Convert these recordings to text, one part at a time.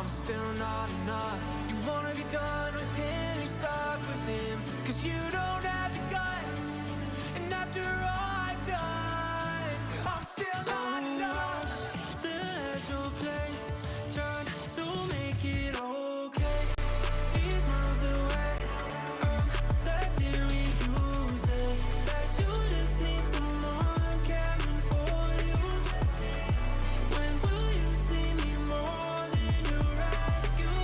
I'm still not enough. You wanna be done with him, you're stuck with him, 'cause you don't have the guts. And after all I've done, I'm still not enough. Still at your place, trying to make it okay. He's miles away, I'm left here reusing that you just need someone caring for you. When will you see me more than you rescue?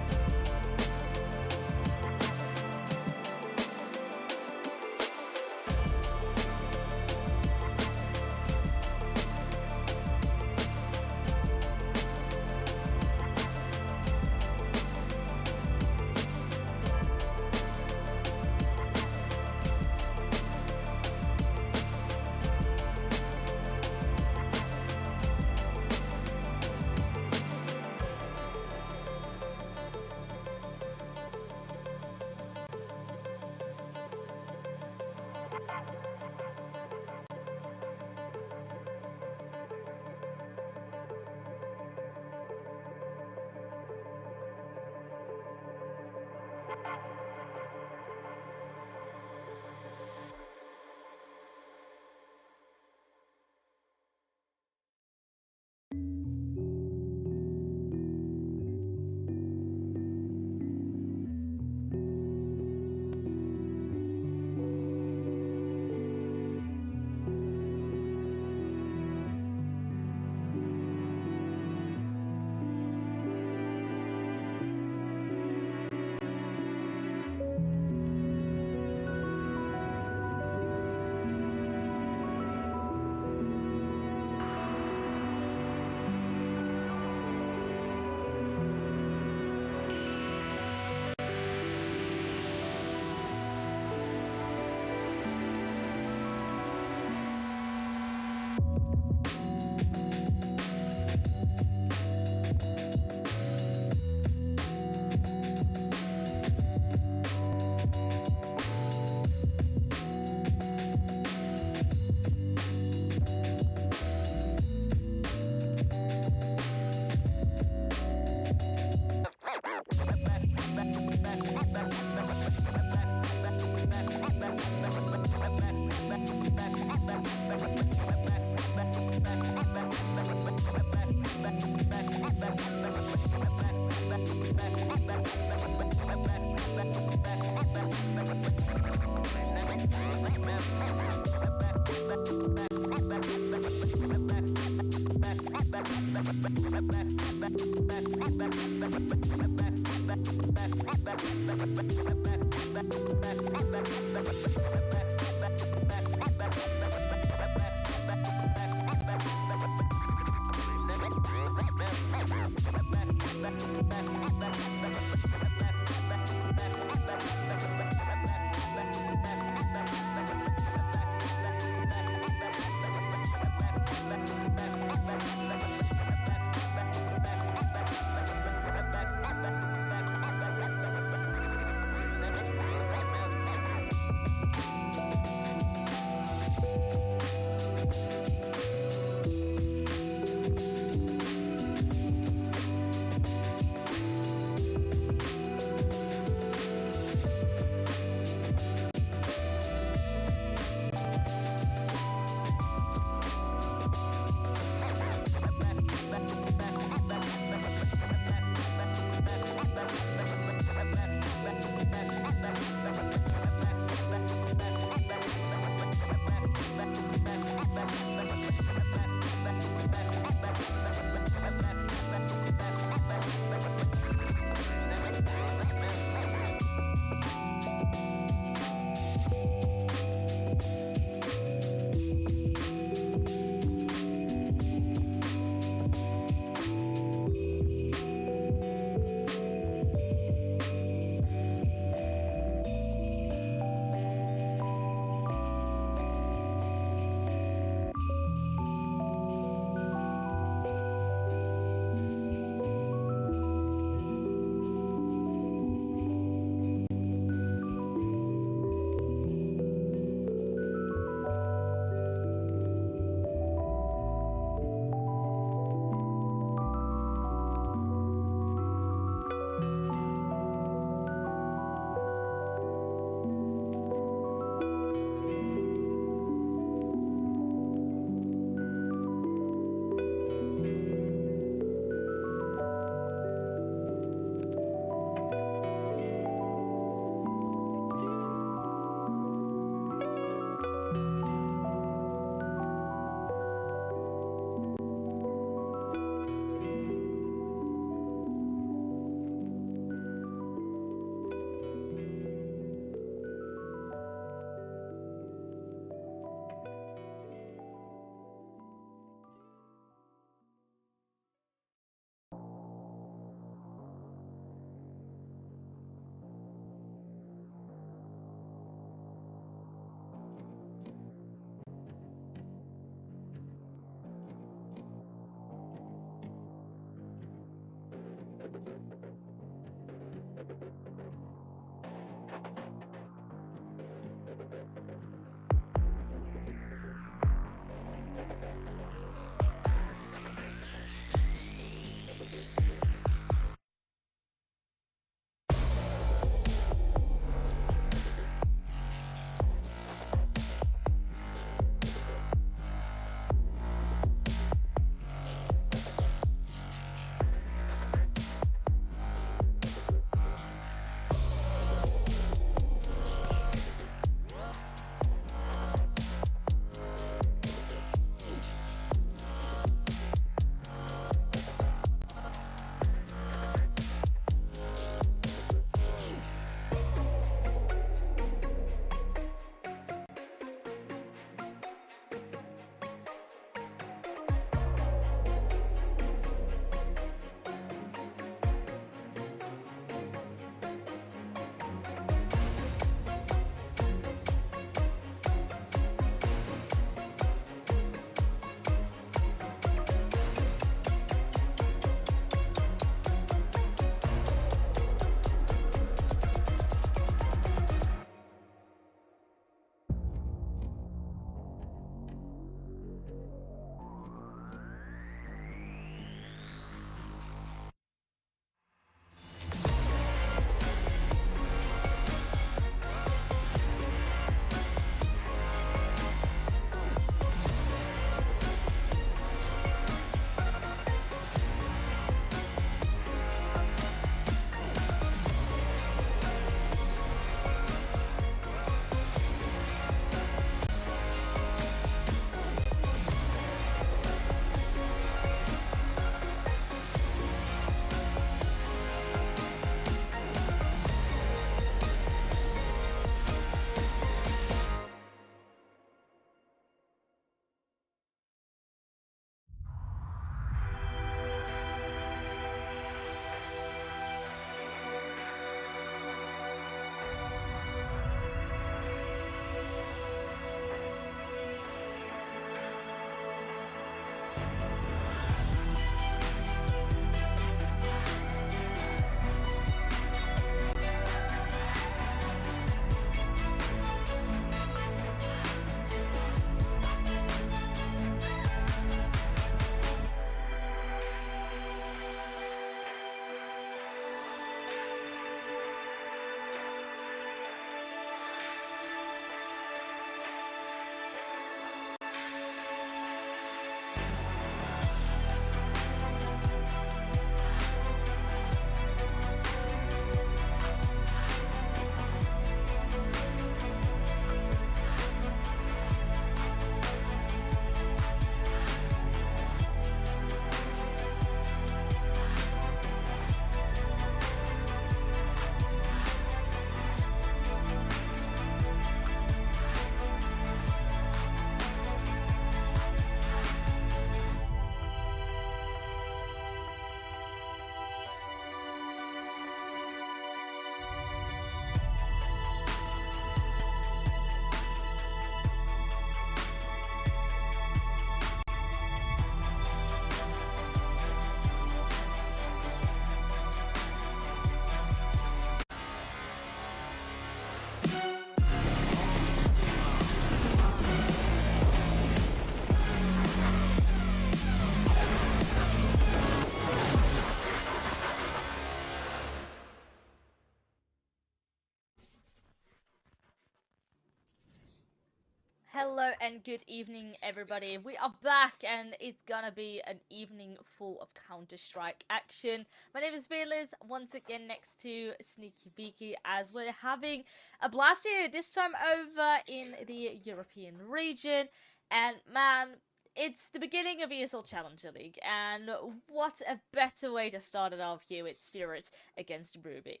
Hello and good evening, everybody. We are back, and it's gonna be an evening full of Counter Strike action. My name is Velas, once again next to Sneaky Beaky, as we're having a blast here, this time over in the European region. And man, it's the beginning of ESL Challenger League, and what a better way to start it off here with Spirit against RUBIK.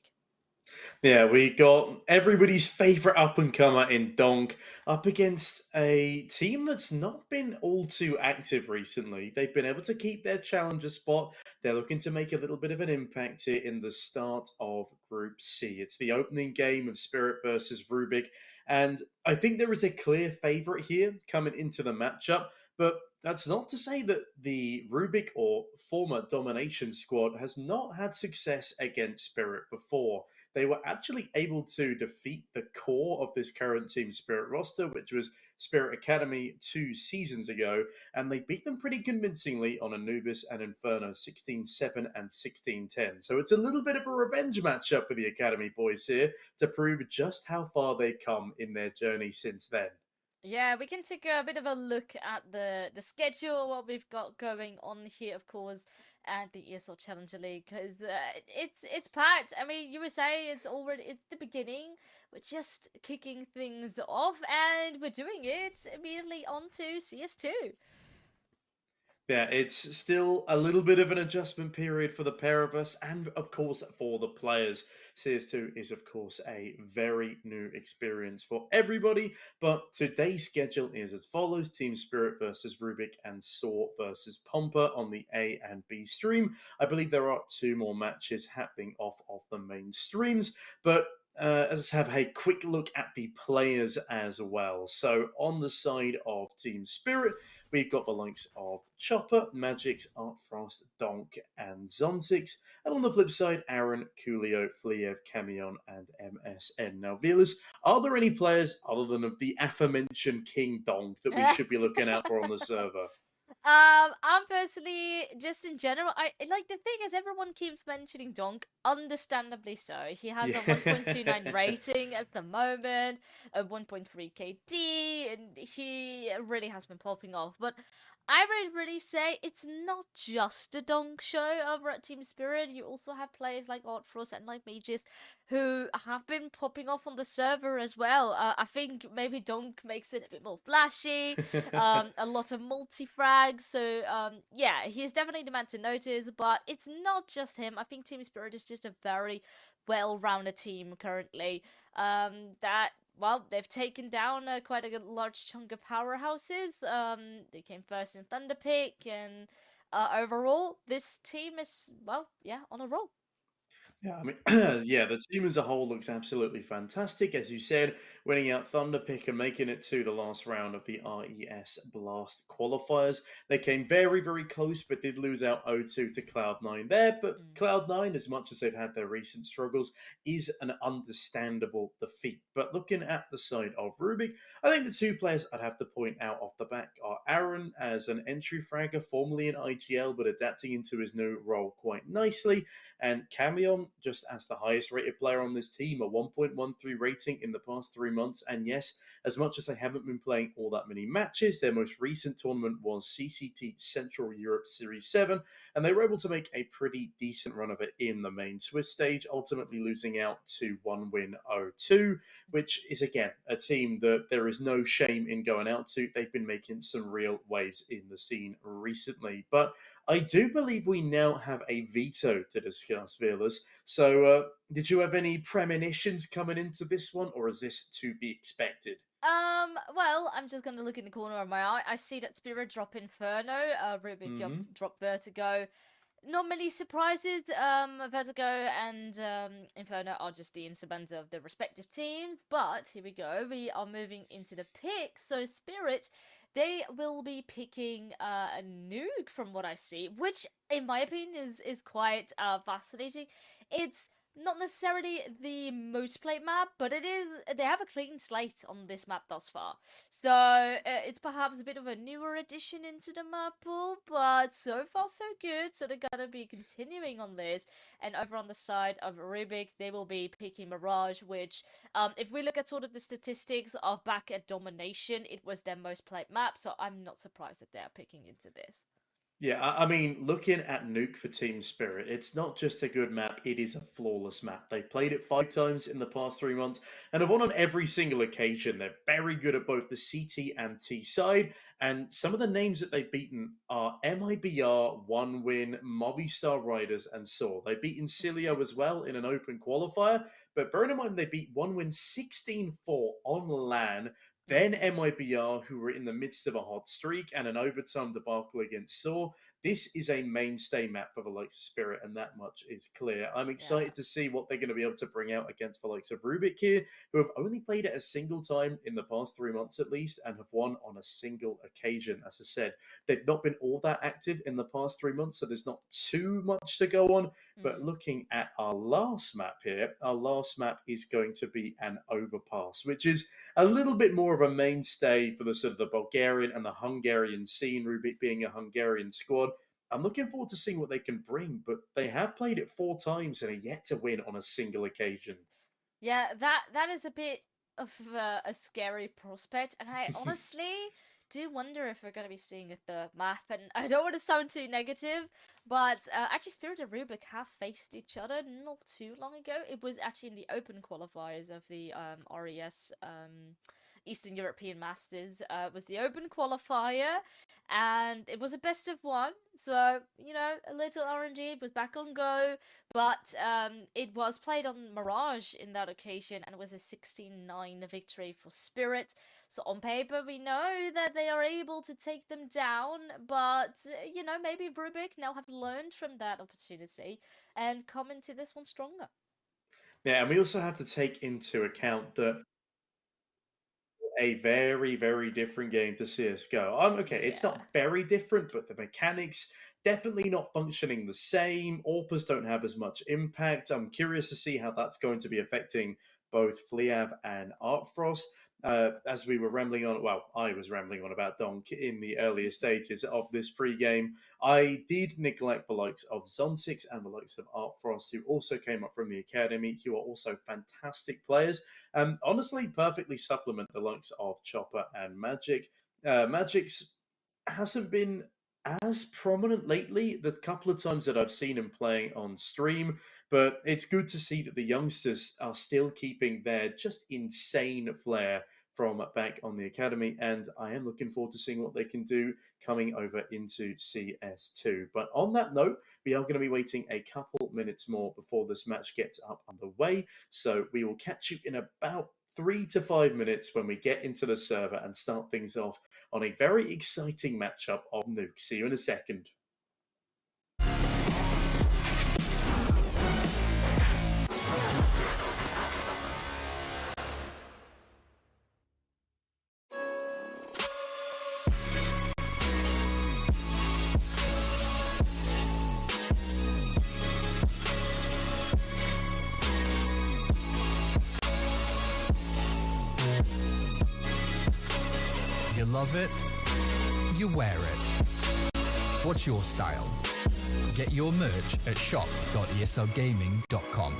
Yeah, we got everybody's favourite up and comer in Donk up against a team that's not been all too active recently. They've been able to keep their challenger spot. They're looking to make a little bit of an impact here in the start of Group C. It's the opening game of Spirit versus Rubik, and I think there is a clear favourite here coming into the matchup, but that's not to say that the Rubik or former Domination squad has not had success against Spirit before. They were actually able to defeat the core of this current Team Spirit roster, which was Spirit Academy 2 seasons ago, and they beat them pretty convincingly on Anubis and Inferno 16-7 and 16-10. So it's a little bit of a revenge matchup for the Academy boys here to prove just how far they've come in their journey since then. Yeah, we can take a bit of a look at the schedule, what we've got going on here, of course, at the ESL Challenger League, because it's packed. I mean, you would say it's the beginning. We're just kicking things off, and we're doing it immediately onto CS2. Yeah, it's still a little bit of an adjustment period for the pair of us, and of course for the players. CS2 is, of course, a very new experience for everybody, but today's schedule is as follows: Team Spirit versus Rubik and Saw versus Pompa on the A and B stream. I believe there are two more matches happening off of the main streams, but let's have a quick look at the players as well. So, on the side of Team Spirit, we've got the likes of Chopper, Magix, Artfrost, Donk, and Zontix. And on the flip side, Aaron, Coolio, Fliev, Camion, and MSN. Now, Velas, are there any players other than of the aforementioned King Donk that we should be looking out for on the server? I'm personally just in general. I like the thing is everyone keeps mentioning Donk, understandably so. He has a 1.29 Yeah. rating at the moment, a 1.3 KD, and he really has been popping off. But I would really say it's not just a Donk show over at Team Spirit. You also have players like Artfrost and like Mages who have been popping off on the server as well. I think maybe Donk makes it a bit more flashy, a lot of multi-frags. So yeah, he's definitely the man to notice. But it's not just him. I think Team Spirit is just a very well-rounded team currently. That well, they've taken down quite a large chunk of powerhouses. They came first in Thunderpick, and overall, this team is well, yeah, on a roll. Yeah, I mean, yeah, the team as a whole looks absolutely fantastic. As you said, winning out Thunderpick and making it to the last round of the RES Blast qualifiers. They came very, very close, but did lose out 0-2 to Cloud9 there. But Mm. Cloud9, as much as they've had their recent struggles, is an understandable defeat. But looking at the side of Rubik, I think the two players I'd have to point out off the back are Aaron as an entry fragger, formerly in IGL, but adapting into his new role quite nicely, and Camion, just as the highest rated player on this team, a 1.13 rating in the past 3 months. And yes, as much as they haven't been playing all that many matches, their most recent tournament was CCT Central Europe Series 7, and they were able to make a pretty decent run of it in the main Swiss stage, ultimately losing out to 1-win 0-2, which is again a team that there is no shame in going out to. They've been making some real waves in the scene recently. But I do believe we now have a veto to discuss, Velas. So, did you have any premonitions coming into this one, or is this to be expected? Well, I'm just gonna look in the corner of my eye. I see that Spirit drop Inferno, Rubik Hmm. drop Vertigo. Not many surprises. Vertigo and Inferno are just the instruments of the respective teams. But here we go. We are moving into the pick. So Spirit, they will be picking a nuke from what I see, which in my opinion is quite fascinating. It's not necessarily the most played map, but they have a clean slate on this map thus far. So it's perhaps a bit of a newer addition into the map pool, but so far so good. So they're gonna be continuing on this. And over on the side of RUBIK, they will be picking Mirage, which if we look at sort of the statistics of back at Domination, it was their most played map. So I'm not surprised that they're picking into this. Yeah, I mean, looking at Nuke for Team Spirit, it's not just a good map, it is a flawless map. They've played it 5 times in the past 3 months and have won on every single occasion. They're very good at both the CT and T side, and some of the names that they've beaten are MIBR, One Win, Movistar Riders, and Saw. They've beaten Cilio as well in an open qualifier, but bearing in mind they beat One Win 16-4 on LAN. Then MIBR, who were in the midst of a hot streak and an overtime debacle against Saw. This is a mainstay map for the likes of Spirit, and that much is clear. I'm excited to see what they're going to be able to bring out against the likes of RUBIK here, who have only played it a single time in the past 3 months at least, and have won on a single occasion. As I said, they've not been all that active in the past 3 months, so there's not too much to go on. But looking at our last map here, our last map is going to be an overpass, which is a little bit more of a mainstay for the sort of the Bulgarian and the Hungarian scene, RUBIK being a Hungarian squad. I'm looking forward to seeing what they can bring, but they have played it 4 times and are yet to win on a single occasion. Yeah, that is a bit of a scary prospect, and I honestly do wonder if we're going to be seeing the map. And I don't want to sound too negative, but actually, Spirit and RUBIK have faced each other not too long ago. It was actually in the open qualifiers of the RES Eastern European Masters. Was the open qualifier, and it was a best of one. So you know, a little RNG. It was back on Go, but it was played on Mirage in that occasion, and it was a 16-9 victory for Spirit. So on paper, we know that they are able to take them down, but you know, maybe RUBIK now have learned from that opportunity and come into this one stronger. Yeah, and we also have to take into account that a very, very different game to CSGO. Okay, it's Yeah. not very different, but the mechanics definitely not functioning the same. AWPers don't have as much impact. I'm curious to see how that's going to be affecting both Fliav and Artfrost. As we were rambling on, well, I was rambling on about Donk in the earlier stages of this pre-game. I did neglect the likes of Zontix and the likes of Artfrost, who also came up from the academy, who are also fantastic players. Honestly, perfectly supplement the likes of Chopper and Magic. Magic's hasn't been as prominent lately, the couple of times that I've seen him playing on stream, but it's good to see that the youngsters are still keeping their just insane flair from back on the academy, and I am looking forward to seeing what they can do coming over into CS2. But on that note, we are going to be waiting a couple minutes more before this match gets up underway, so we will catch you in about 3 to 5 minutes when we get into the server and start things off on a very exciting matchup of Nuke. See you in a second. You love it, you wear it. What's your style? Get your merch at shop.eslgaming.com.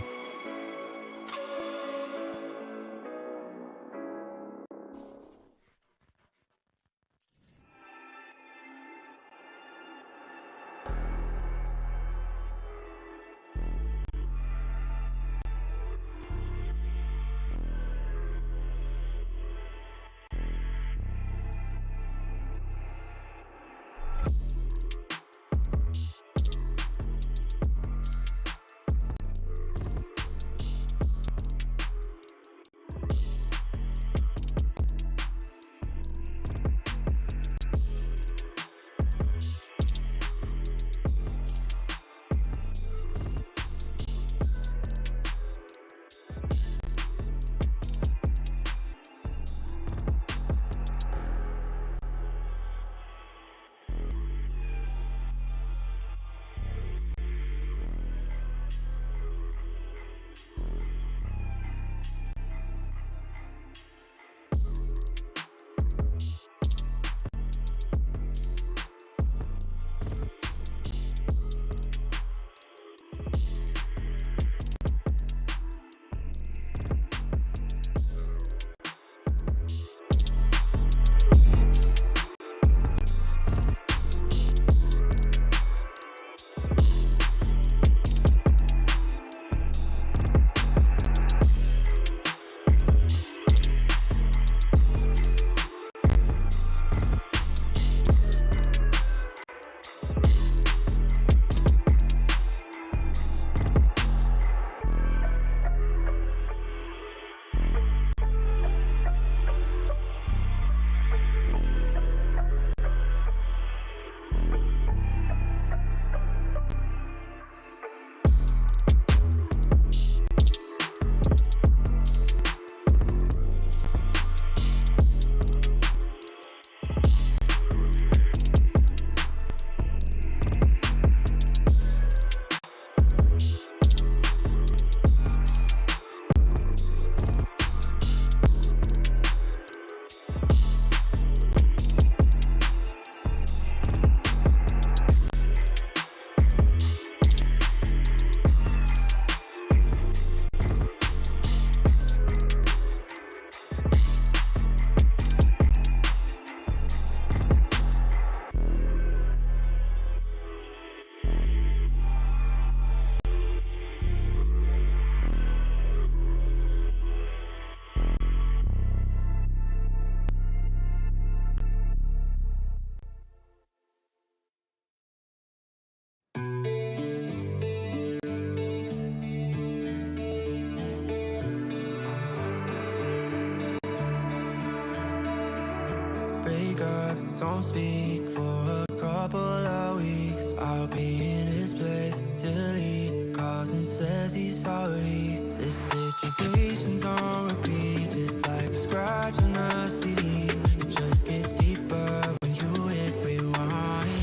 break up, don't speak for a couple of weeks. I'll be in his place till he calls and says he's sorry. This situation's on repeat, just like a scratch on a CD. It just gets deeper when you hit rewind.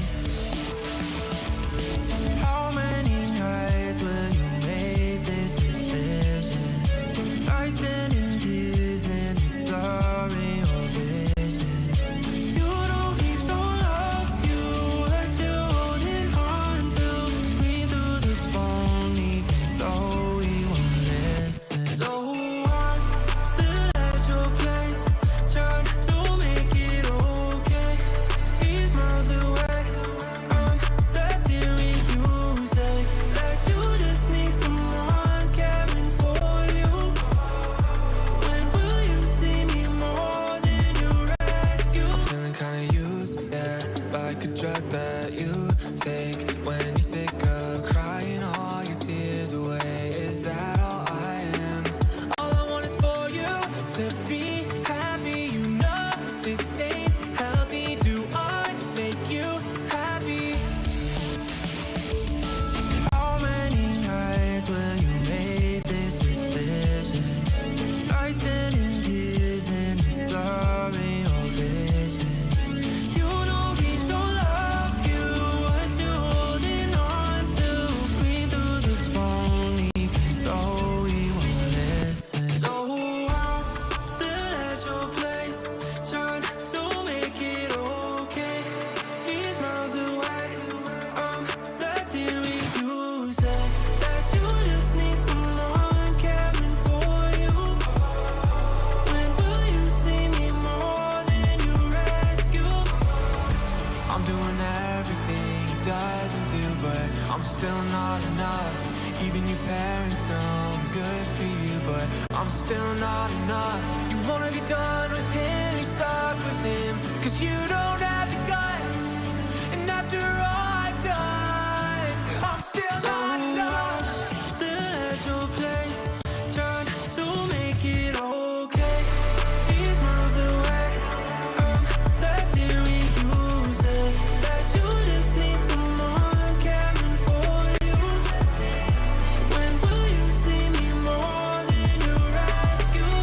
How many nights will you make this decision? Nights ending tears and it's blurring your vision. You know he don't love you, what you holding on to. Scream through the phone even though he won't listen. So I'm still at your place, trying to make it okay. He's miles away, I'm left hearing you say that you just need someone caring for you. When will you see me more than you rescue? I'm feeling kinda used, yeah, like a drug that you take when you're sick of crying all your tears away. Is that all I am? All I want is for you to be happy. You know this ain't healthy. Do I make you happy? How many nights will you make this decision? Nights ending tears and it's blurring your vision. You know he don't love you, what you holding on to. Scream through the phone even though he won't listen. So I'm still at your place, trying to make it okay. He's miles away, I'm left hearing you say that you just need someone caring for you. When will you see me more than you rescue? I'm doing everything he doesn't do, but I'm still not enough. Even your parents know I'm good for you, but I'm still not enough. You wanna be done with him, you're stuck with him, cause you don't have the guts. And after all I've done, I'm still So not enough. I'm still at your place, trying to make it okay. He's miles away, I'm left hearing you say that you just need someone caring for you. When will you see me more than you rescue?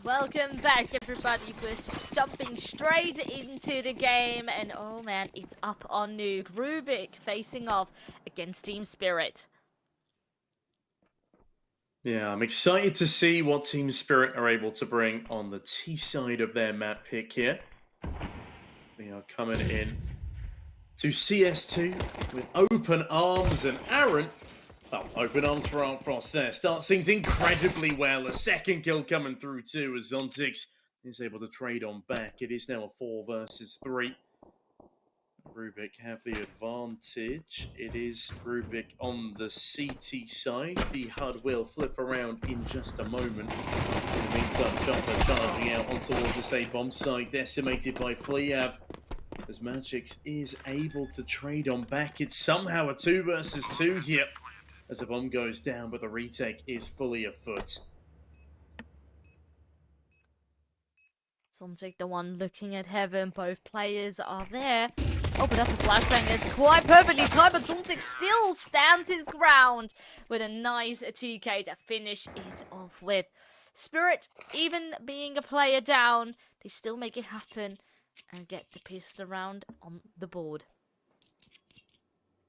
Welcome back, everybody. We're jumping straight into the game, and oh man, it's up on Nuke. RUBIK facing off against Team Spirit. Yeah, I'm excited to see what Team Spirit are able to bring on the T side of their map pick here. We are coming in to CS2 with open arms, and Aaron, well, open arms for Art Frost there, starts things incredibly well. A second kill coming through too as Zontix is able to trade on back. It is now a 4 versus 3. RUBIK have the advantage. It is RUBIK on the CT side. The HUD will flip around in just a moment. In the meantime, Chopper charging out on towards the same bomb site, decimated by Fleav. As Magix is able to trade on back. It's somehow a 2 versus 2 here. As the bomb goes down, but the retake is fully afoot. Zontix, the one looking at heaven. Both players are there. Oh, but that's a flashbang. It's quite perfectly timed, but Zontix still stands his ground with a nice 2K to finish it off with. Spirit, even being a player down, they still make it happen and get the pistol round on the board.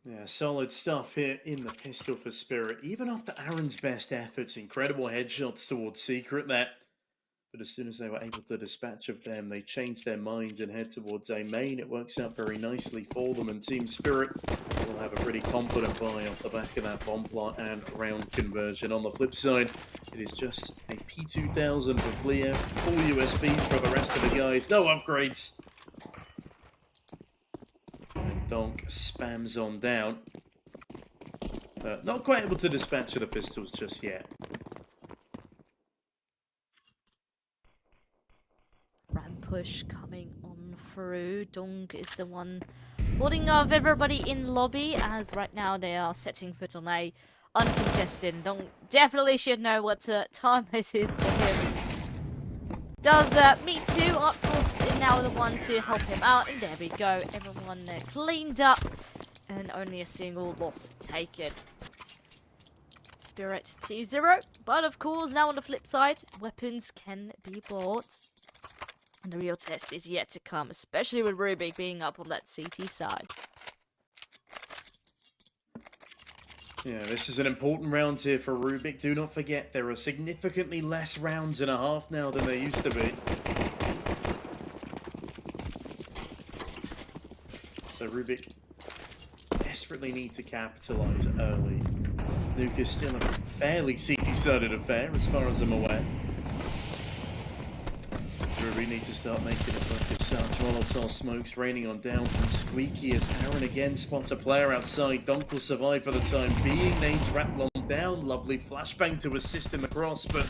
Yeah, solid stuff here in the pistol for Spirit. Even after Aaron's best efforts, incredible headshots towards Secret there. But as soon as they were able to dispatch of them, they changed their minds and head towards A main. It works out very nicely for them, and Team Spirit will have a pretty confident buy off the back of that bomb plot and round conversion. On the flip side, it is just a P2000 for Flea, full USBs for the rest of the guys. No upgrades. Donk spams on down. Not quite able to dispatch of the pistols just yet. Ramp push coming on through. Donk is the one holding off everybody in lobby, as right now they are setting foot on a uncontested. Donk definitely should know what time it is for him. Does Me Too up front is now the one to help him out, and there we go. Everyone cleaned up, and only a single loss taken. Spirit 2-0, but of course now on the flip side, weapons can be bought. And the real test is yet to come, especially with RUBIK being up on that CT side. Yeah, this is an important round here for RUBIK. Do not forget, there are significantly less rounds and a half now than there used to be. So RUBIK desperately need to capitalise early. Nuke is still a fairly CT-sided affair, as far as I'm aware. We need to start making a focus. Volatile smokes raining on down from Squeaky as Aaron again spots a player outside. Donk will survive for the time being. Nade's rattle on down. Lovely flashbang to assist him across, but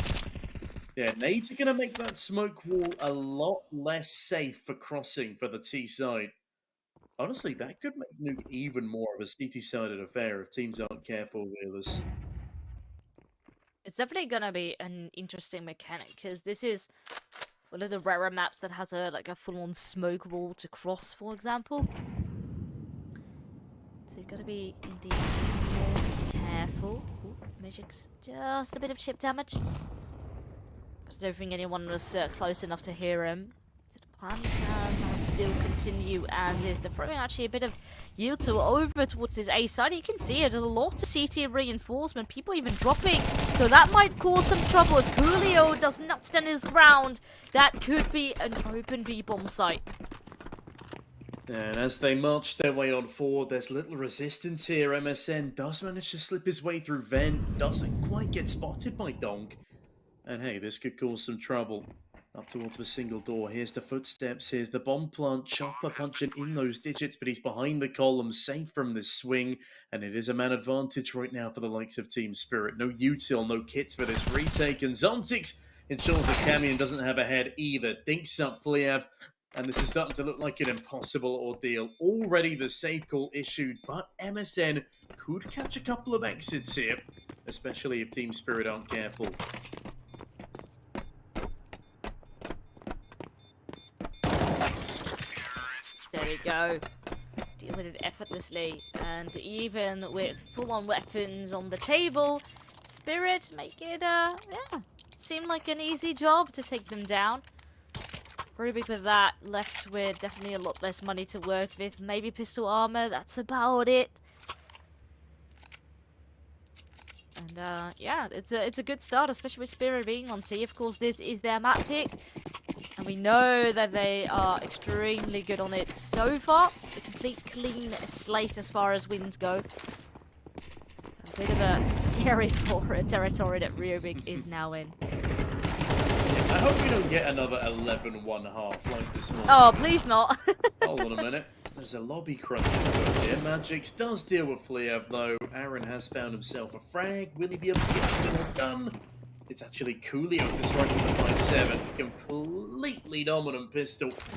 yeah, Nade's are going to make that smoke wall a lot less safe for crossing for the T side. Honestly, that could make Nuke even more of a CT-sided affair if teams aren't careful, wheelers. It's definitely going to be an interesting mechanic, because this is one of the rarer maps that has a full-on smoke wall to cross, for example. So you've got to be indeed more careful. Ooh, Magic's just a bit of chip damage. I don't think anyone was close enough to hear him. So the plan can still continue as is. They're throwing actually a bit of yield to over towards his A side. You can see it, a lot of CT reinforcement, people even dropping. So that might cause some trouble. If Julio does not stand his ground, that could be an open B-bomb site. And as they march their way on forward, there's little resistance here. MSN does manage to slip his way through vent, doesn't quite get spotted by Donk. And hey, this could cause some trouble. Up towards the single door. Here's the footsteps. Here's the bomb plant. Chopper punching in those digits, but he's behind the column, safe from this swing. And it is a man advantage right now for the likes of Team Spirit. No util, no kits for this retake. And Zontix ensures that Camion doesn't have a head either. Dinks up Fleav. And this is starting to look like an impossible ordeal. Already the safe call issued, but MSN could catch a couple of exits here. Especially if Team Spirit aren't careful. There we go. Deal with it effortlessly. And even with full-on weapons on the table, Spirit make it, seem like an easy job to take them down. RUBIK with that, left with definitely a lot less money to work with. Maybe pistol armor, that's about it. And, yeah, it's a good start, especially with Spirit being on T. Of course, this is their map pick. And we know that they are extremely good on it so far. A complete clean slate as far as wins go. A bit of a scary territory that RUBIK is now in. I hope we don't get another 11-1-1/2 like this morning. Oh, please not. Hold on a minute. There's a lobby crunch here. Magix does deal with Fleav, though. Aaron has found himself a frag. Will he be able to get it done? It's actually Coolio to strike with the 5-7. Completely dominant pistol. I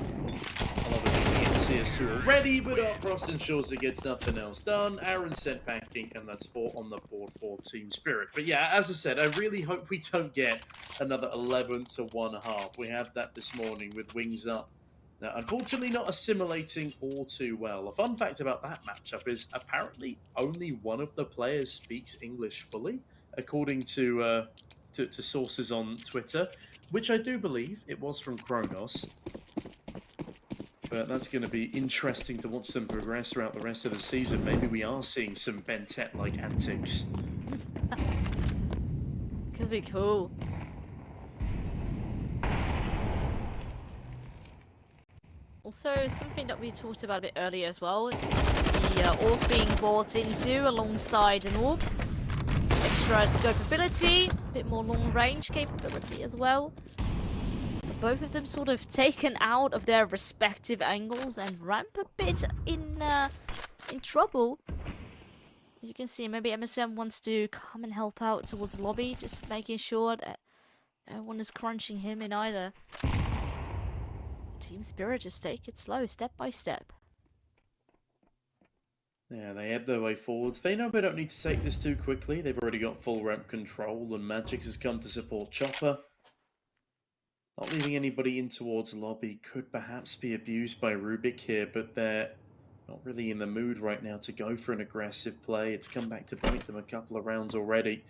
love it being CS2 already, but Frost ensures it gets nothing else done. Aaron sent packing, and that's 4 on the board for Team Spirit. But yeah, as I said, I really hope we don't get another 11-1/2. We had that this morning with Wings Up. Now, unfortunately not assimilating all too well. A fun fact about that matchup is apparently only one of the players speaks English fully, according to sources on Twitter, which I do believe it was from Kronos. But that's going to be interesting to watch them progress throughout the rest of the season. Maybe we are seeing some Bentet-like antics. Could be cool. Also, something that we talked about a bit earlier as well, the orb being brought into alongside an orb. Extra scope ability, a bit more long range capability as well. But both of them sort of taken out of their respective angles and ramp a bit in in trouble. You can see maybe MSM wants to come and help out towards the lobby, just making sure that no one is crunching him in either. Team Spirit, just take it slow, step by step. Yeah, they ebb their way forwards. They know they don't need to take this too quickly. They've already got full ramp control, and Magix has come to support Chopper. Not leaving anybody in towards lobby could perhaps be abused by RUBIK here, but they're not really in the mood right now to go for an aggressive play. It's come back to bite them a couple of rounds already.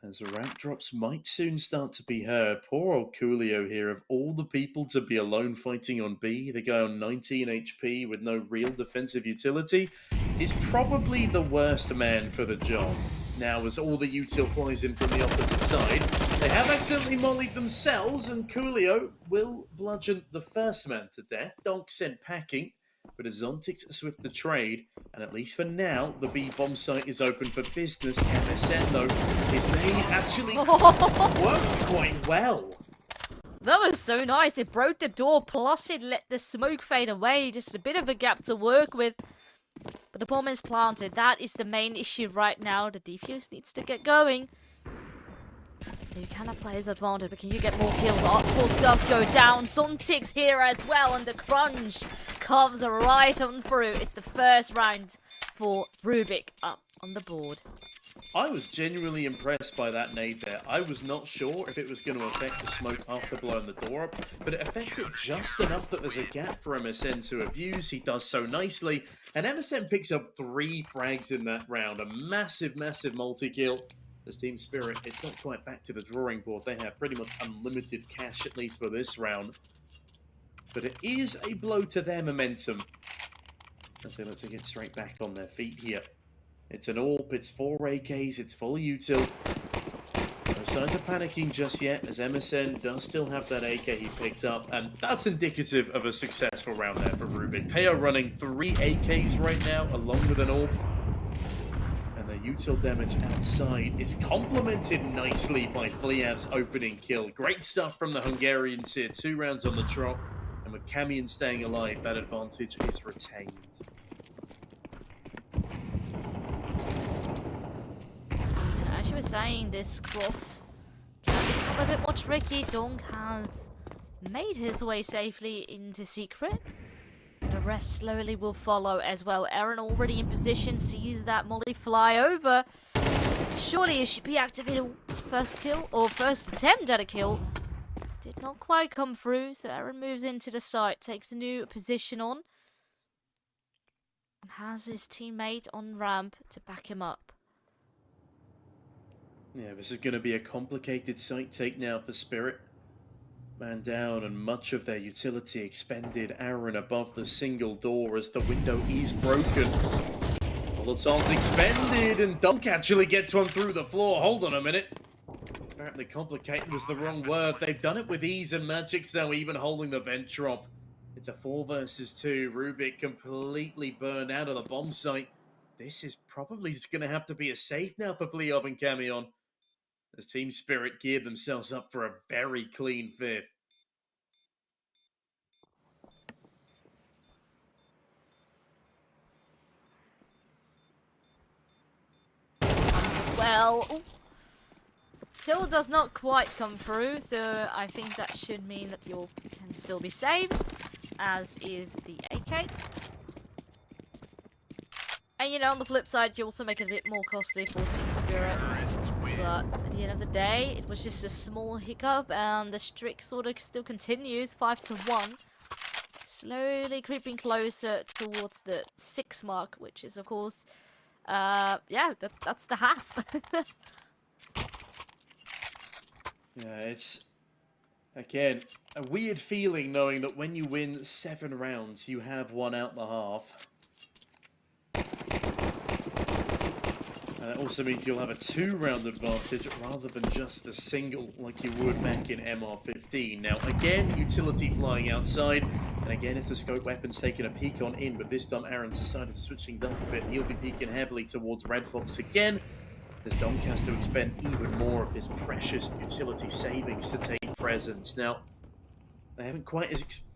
As ramp drops might soon start to be heard. Poor old Coolio here, of all the people to be alone fighting on B, the guy on 19 HP with no real defensive utility, is probably the worst man for the job. Now, as all the util flies in from the opposite side, they have accidentally mollied themselves, and Coolio will bludgeon the first man to death. Donk sent packing, but as Zontix swift the trade, and at least for now, the B bomb site is open for business. MSN, though, his nade actually works quite well. That was so nice. It broke the door, plus it let the smoke fade away. Just a bit of a gap to work with. But the bomb is planted. That is the main issue right now. The defuse needs to get going. You cannot play his advantage, but can you get more kills? Art Force does go down. Zontix here as well, and the crunch comes right on through. It's the first round for RUBIK up on the board. I was genuinely impressed by that nade there. I was not sure if it was going to affect the smoke after blowing the door up, but it affects it just enough that there's a gap for MSN to abuse. He does so nicely, and MSN picks up 3 frags in that round. A massive, massive multi-kill. As Team Spirit, it's not quite back to the drawing board. They have pretty much unlimited cash, at least for this round. But it is a blow to their momentum as they look to get straight back on their feet here. It's an AWP, it's 4 AKs, it's full util. No signs of panicking just yet, as MSN does still have that AK he picked up, and that's indicative of a successful round there for RUBIK. They are running 3 AKs right now, along with an AWP. And the util damage outside is complemented nicely by Fliav's opening kill. Great stuff from the Hungarians here, 2 rounds on the trot, and with Camion staying alive, that advantage is retained. As you were saying, this cross can become a bit more tricky. Donk has made his way safely into secret. The rest slowly will follow as well. Aaron already in position, sees that molly fly over. Surely it should be activated. First kill, or first attempt at a kill. Did not quite come through, so Aaron moves into the site, takes a new position on. And has his teammate on ramp to back him up. Yeah, this is going to be a complicated site take now for Spirit. Man down and much of their utility expended. Aaron above the single door as the window is broken. Molotons expended and Dunk actually gets one through the floor. Hold on a minute. Apparently complicated was the wrong word. They've done it with ease, and Magic's now even holding the vent drop. It's a 4 versus 2. RUBIK completely burned out of the bomb site. This is probably just going to have to be a safe now for Fliov and Camion, as Team Spirit geared themselves up for a very clean 5th. As well. Ooh. Kill does not quite come through, so I think that should mean that you can still be saved, as is the AK. And you know, on the flip side, you also make it a bit more costly for Team Spirit. But at the end of the day, it was just a small hiccup, and the streak sort of still continues, 5-1. Slowly creeping closer towards the 6 mark, which is, of course, yeah, that's the half. Yeah, it's, again, a weird feeling knowing that when you win 7 rounds, you have 1 out the half. And it also means you'll have a 2-round advantage rather than just the single like you would back in MR15. Now, again, utility flying outside, and again, it's the scope weapons taking a peek on in, but this time Aaron's decided to switch things up a bit. He'll be peeking heavily towards red box again. As Donk has to expend even more of his precious utility savings to take presence. Now, they haven't quite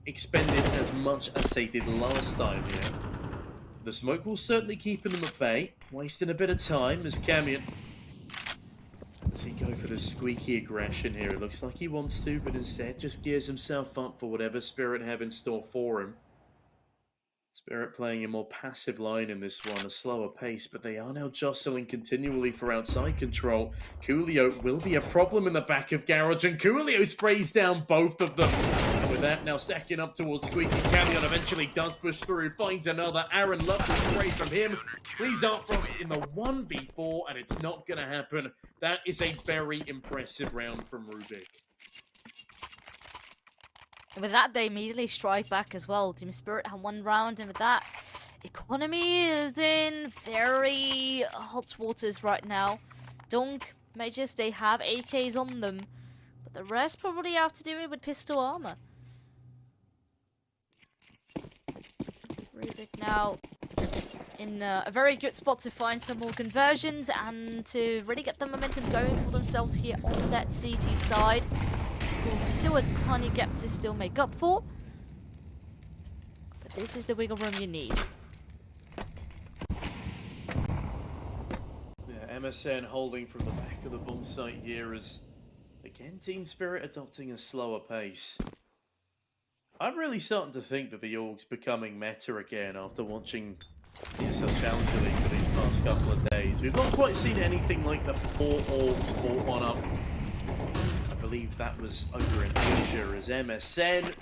expended as much as they did last time here. The smoke will certainly keep them at bay, wasting a bit of time as Camion. Does he go for the squeaky aggression here? It looks like he wants to, but instead just gears himself up for whatever Spirit have in store for him. Spirit playing a more passive line in this one, a slower pace, but they are now jostling continually for outside control. Coolio will be a problem in the back of Garage, and Coolio sprays down both of them. And with that now stacking up towards Squeaky, Camion eventually does push through, finds another. Aaron loves the spray from him. Please Art Frost in the 1v4, and it's not going to happen. That is a very impressive round from RUBIK. And with that, they immediately strike back as well. Team Spirit have one round, and with that, Economy is in very hot waters right now. Dunk, Mages, they have AKs on them, but the rest probably have to do it with pistol armor. RUBIK now in a very good spot to find some more conversions and to really get the momentum going for themselves here on that CT side. Of course, there's still a tiny gap to still make up for, but this is the wiggle room you need. Yeah, MSN holding from the back of the bomb site here as, again, Team Spirit adopting a slower pace. I'm really starting to think that the Org's becoming meta again after watching the ESL Challenger League for these past couple of days. We've not quite seen anything like the 4 Orgs fought one up. I believe that was over in Asia as MSN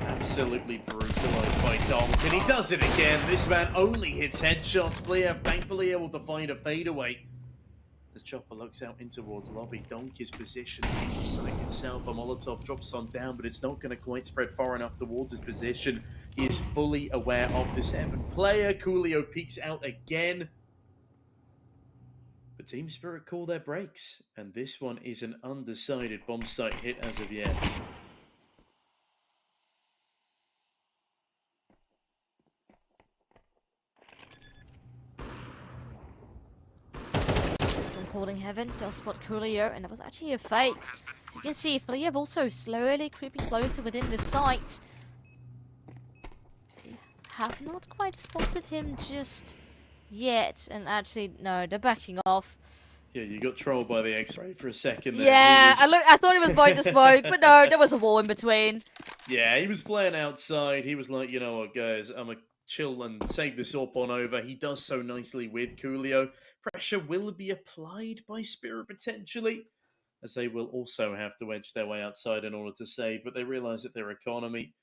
absolutely brutalized by Donk, and he does it again. This man only hits headshots. Fliev thankfully able to find a fadeaway. As Chopper looks out in towards lobby, Donk is positioned in the site itself. A Molotov drops on down, but it's not going to quite spread far enough towards his position. He is fully aware of this Evan player. Coolio peeks out again. But Team Spirit call their breaks, and this one is an undecided bomb site hit as of yet. Holding Heaven, they'll spot Coolio, and that was actually a fake. So you can see Fliev also slowly creeping closer within the site. They have not quite spotted him just yet, and actually, no, they're backing off. Yeah, you got trolled by the X-ray for a second there. Yeah, I thought he was going to smoke, but no, there was a wall in between. Yeah, he was playing outside. He was like, you know what, guys, I'm a chill and save this up on over. He does so nicely with Coolio. Pressure will be applied by Spirit potentially, as they will also have to edge their way outside in order to save, but they realise that their economy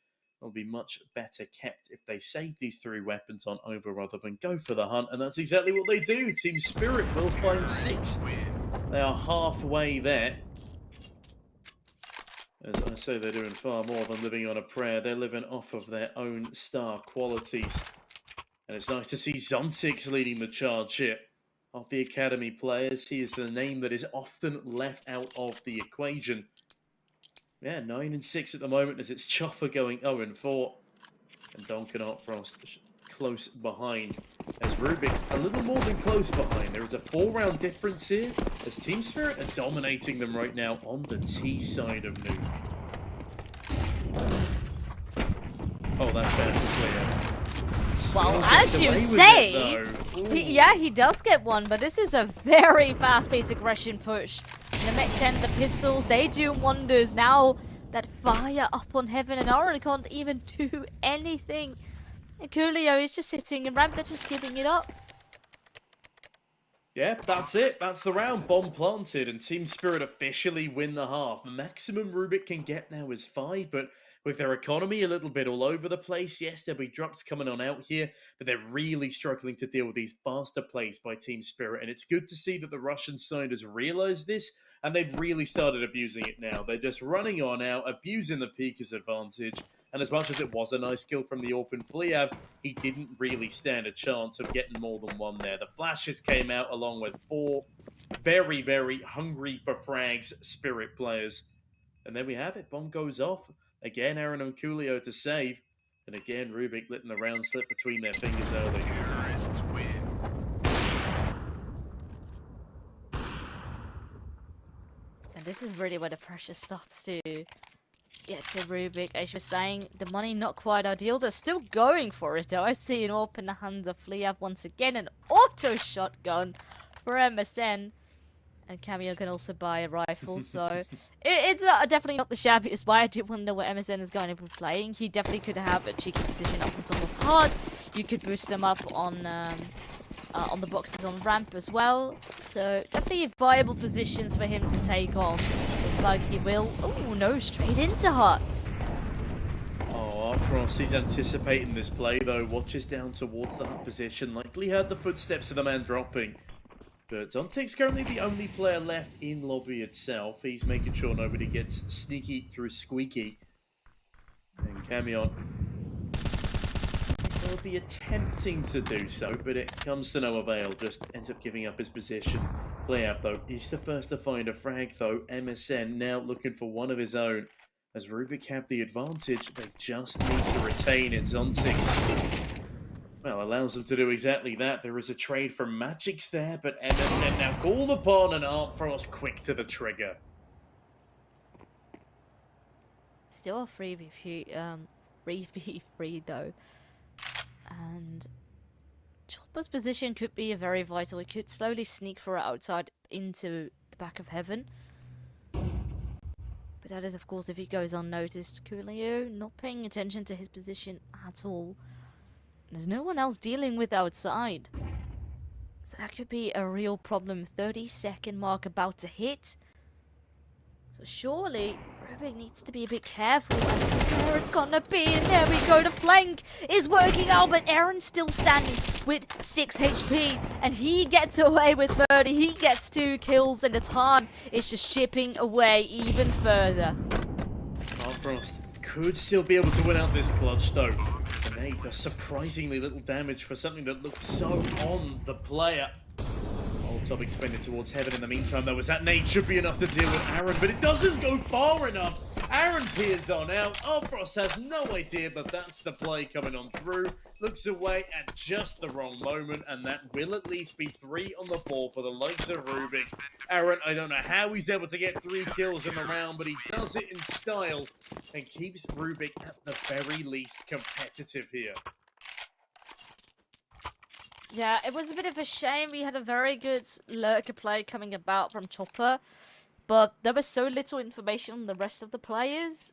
will be much better kept if they save these 3 weapons on over rather than go for the hunt, and that's exactly what they do. Team Spirit will find 6. They are halfway there. As I say, they're doing far more than living on a prayer. They're living off of their own star qualities. And it's nice to see Zontix leading the charge here. Of the Academy players, he is the name that is often left out of the equation. Yeah, 9 and 6 at the moment as it's Chopper going 0 and 4. And Donk and Art Frost close behind. As RUBIK a little more than close behind. There is a 4-round difference here as Team Spirit are dominating them right now on the T side of Nuke. Oh, that's bad for Fliev. Well, as you say, he does get one, but this is a very fast-paced aggression push. And the Mech 10, the pistols, they do wonders. Now that fire up on Heaven, and Aaron can't even do anything. And Coolio is just sitting and Ramp, they're just keeping it up. Yeah, that's it. That's the round. Bomb planted, and Team Spirit officially win the half. The maximum RUBIK can get now is 5, but with their economy a little bit all over the place, yes, there'll be drops coming on out here, but they're really struggling to deal with these faster plays by Team Spirit, and it's good to see that the Russian side has realized this, and they've really started abusing it now. They're just running on out, abusing the Pika's advantage, and as much as it was a nice kill from the open Fliev, he didn't really stand a chance of getting more than one there. The flashes came out along with 4 very, very hungry for frags Spirit players. And there we have it. Bomb goes off. Again, Aaron and Coolio to save. And again, RUBIK letting the round slip between their fingers early. And this is really where the pressure starts to get to RUBIK. As you were saying, the money not quite ideal. They're still going for it though. I see an AWP in the hands of Fleav once again. An auto shotgun for MSN. And Cameo can also buy a rifle, so it's definitely not the shabbiest buy. I do wonder what MSN is going to be playing. He definitely could have a cheeky position up on top of Hard. You could boost him up on the boxes on ramp as well. So definitely viable positions for him to take on. Looks like he will. Oh no, straight into Hard. Oh, Frost, he's anticipating this play though. Watches down towards the hut position. Likely heard the footsteps of the man dropping. But Zontic's currently the only player left in lobby itself. He's making sure nobody gets sneaky through squeaky. And Camion will be attempting to do so, but it comes to no avail. Just ends up giving up his position. Fleav, though, he's the first to find a frag, though. MSN now looking for one of his own. As RUBIK have the advantage, they just need to retain it. Zontic's, well, allows them to do exactly that. There is a trade from Magic's there, but MSN now called upon and Frost quick to the trigger. Still a 3v3 though. And Chopper's position could be very vital. He could slowly sneak for it outside into the back of heaven. But that is, of course, if he goes unnoticed. Coolio not paying attention to his position at all. There's no one else dealing with outside. So that could be a real problem. 30-second mark about to hit. So surely RUBIK needs to be a bit careful as to where it's gonna be. And there we go. The flank is working out, but Aaron's still standing with 6 HP. And he gets away with 30. He gets 2 kills, and the time is just chipping away even further. Frost could still be able to win out this clutch, though. Nade does surprisingly little damage for something that looked so on the player. Molotov expended towards heaven in the meantime, though, as that nade should be enough to deal with Aaron, but it doesn't go far enough. Aaron peers on out. Frost has no idea, but that's the play coming on through. Looks away at just the wrong moment, and that will at least be 3 on the board for the likes of RUBIK. Aaron, I don't know how he's able to get 3 kills in the round, but he does it in style and keeps RUBIK at the very least competitive here. Yeah, it was a bit of a shame. We had a very good lurker play coming about from Chopper, but there was so little information on the rest of the players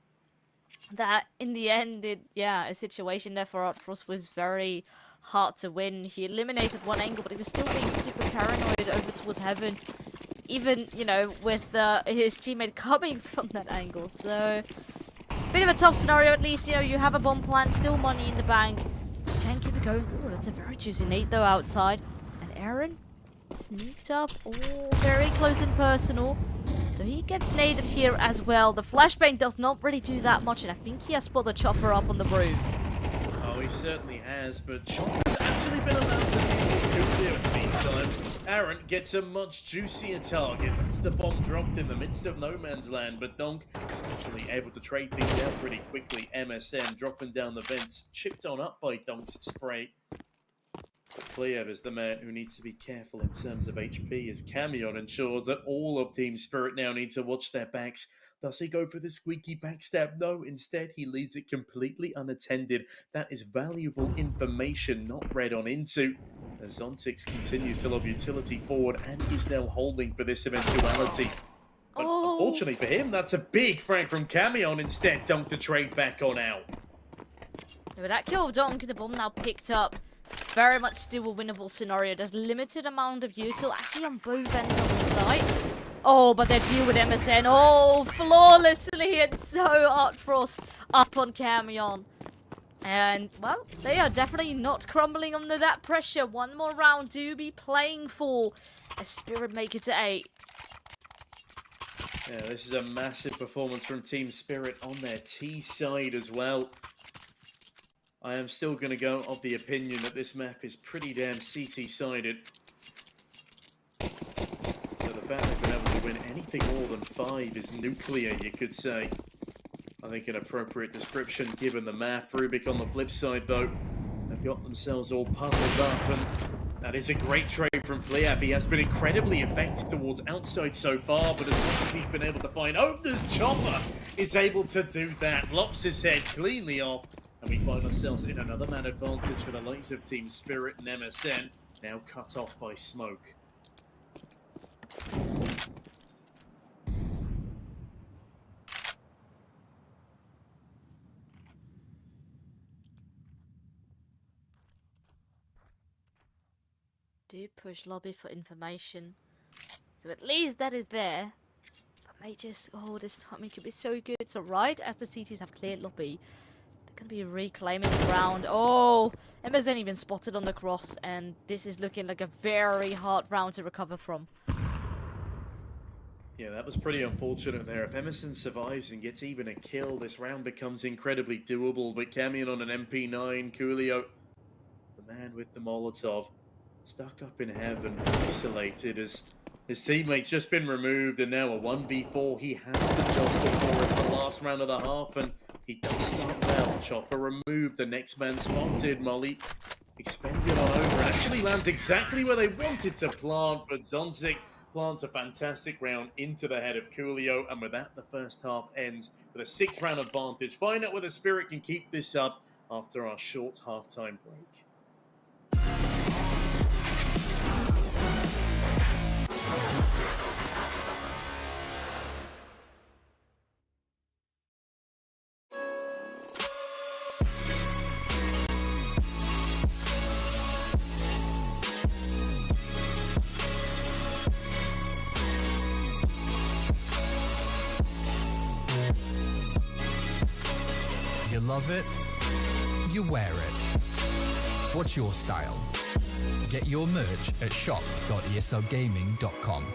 that in the end, a situation there for Frost was very hard to win. He eliminated one angle, but he was still being super paranoid over towards heaven, even, you know, with his teammate coming from that angle. So, bit of a tough scenario. At least, you know, you have a bomb plant, still money in the bank. Can keep it going. Oh, that's a very juicy nade though outside. And Aaron sneaked up. Oh, very close and personal. So he gets naded here as well. The flashbang does not really do that much, and I think he has spot the Chopper up on the roof. Oh, he certainly has, but Chopper's actually been allowed to deal with in the meantime. Aaron gets a much juicier target. That's the bomb dropped in the midst of no man's land, but Donk actually able to trade things out pretty quickly. MSN dropping down the vents, chipped on up by Donk's spray. Fleav is the man who needs to be careful in terms of HP, as Camion ensures that all of Team Spirit now need to watch their backs. Does he go for the squeaky backstab? No, instead he leaves it completely unattended. That is valuable information not read on into. As Zontix continues to lob utility forward and is now holding for this eventuality. But unfortunately for him, that's a big frag from Camion. Instead, Donk to trade back on out. But that kill of Donk, the bomb now picked up. Very much still a winnable scenario. There's limited amount of util actually on both ends of the site. Oh, but they deal with MSN. Oh, flawlessly. And so Frost up on Camion. And, well, they are definitely not crumbling under that pressure. One more round to be playing for as Spirit make it to 8. Yeah, this is a massive performance from Team Spirit on their T side as well. I am still going to go of the opinion that this map is pretty damn CT-sided. So the fact they've been able to win anything more than 5 is nuclear, you could say. I think an appropriate description given the map. RUBIK on the flip side, though, have got themselves all puzzled up, and That is a great trade from Fliab. He has been incredibly effective towards outside so far, but as long as he's been able to find openers, Chopper is able to do that. Lops his head cleanly off, and we find ourselves in another man advantage for the likes of Team Spirit and MSN, now cut off by smoke. Do push lobby for information. So at least that is there. But Mages, oh, this timing could be so good. So right as the CTs have cleared lobby, they're going to be reclaiming the ground. Oh, MSN even spotted on the cross, and this is looking like a very hard round to recover from. Yeah, that was pretty unfortunate there. If Emerson survives and gets even a kill, this round becomes incredibly doable. But Camion on an MP9, Coolio, the man with the Molotov, stuck up in heaven, isolated as his teammate's just been removed, and now a 1v4 he has to jostle for it the last round of the half, and he does start well. Chopper removed, the next man spotted. Molly expended on over, actually lands exactly where they wanted to plant, but Zonzik plants a fantastic round into the head of Coolio, and with that, the first half ends with a 6-round advantage. Find out whether Spirit can keep this up after our short halftime break. You love it, you wear it. What's your style? Get your merch at shop.eslgaming.com.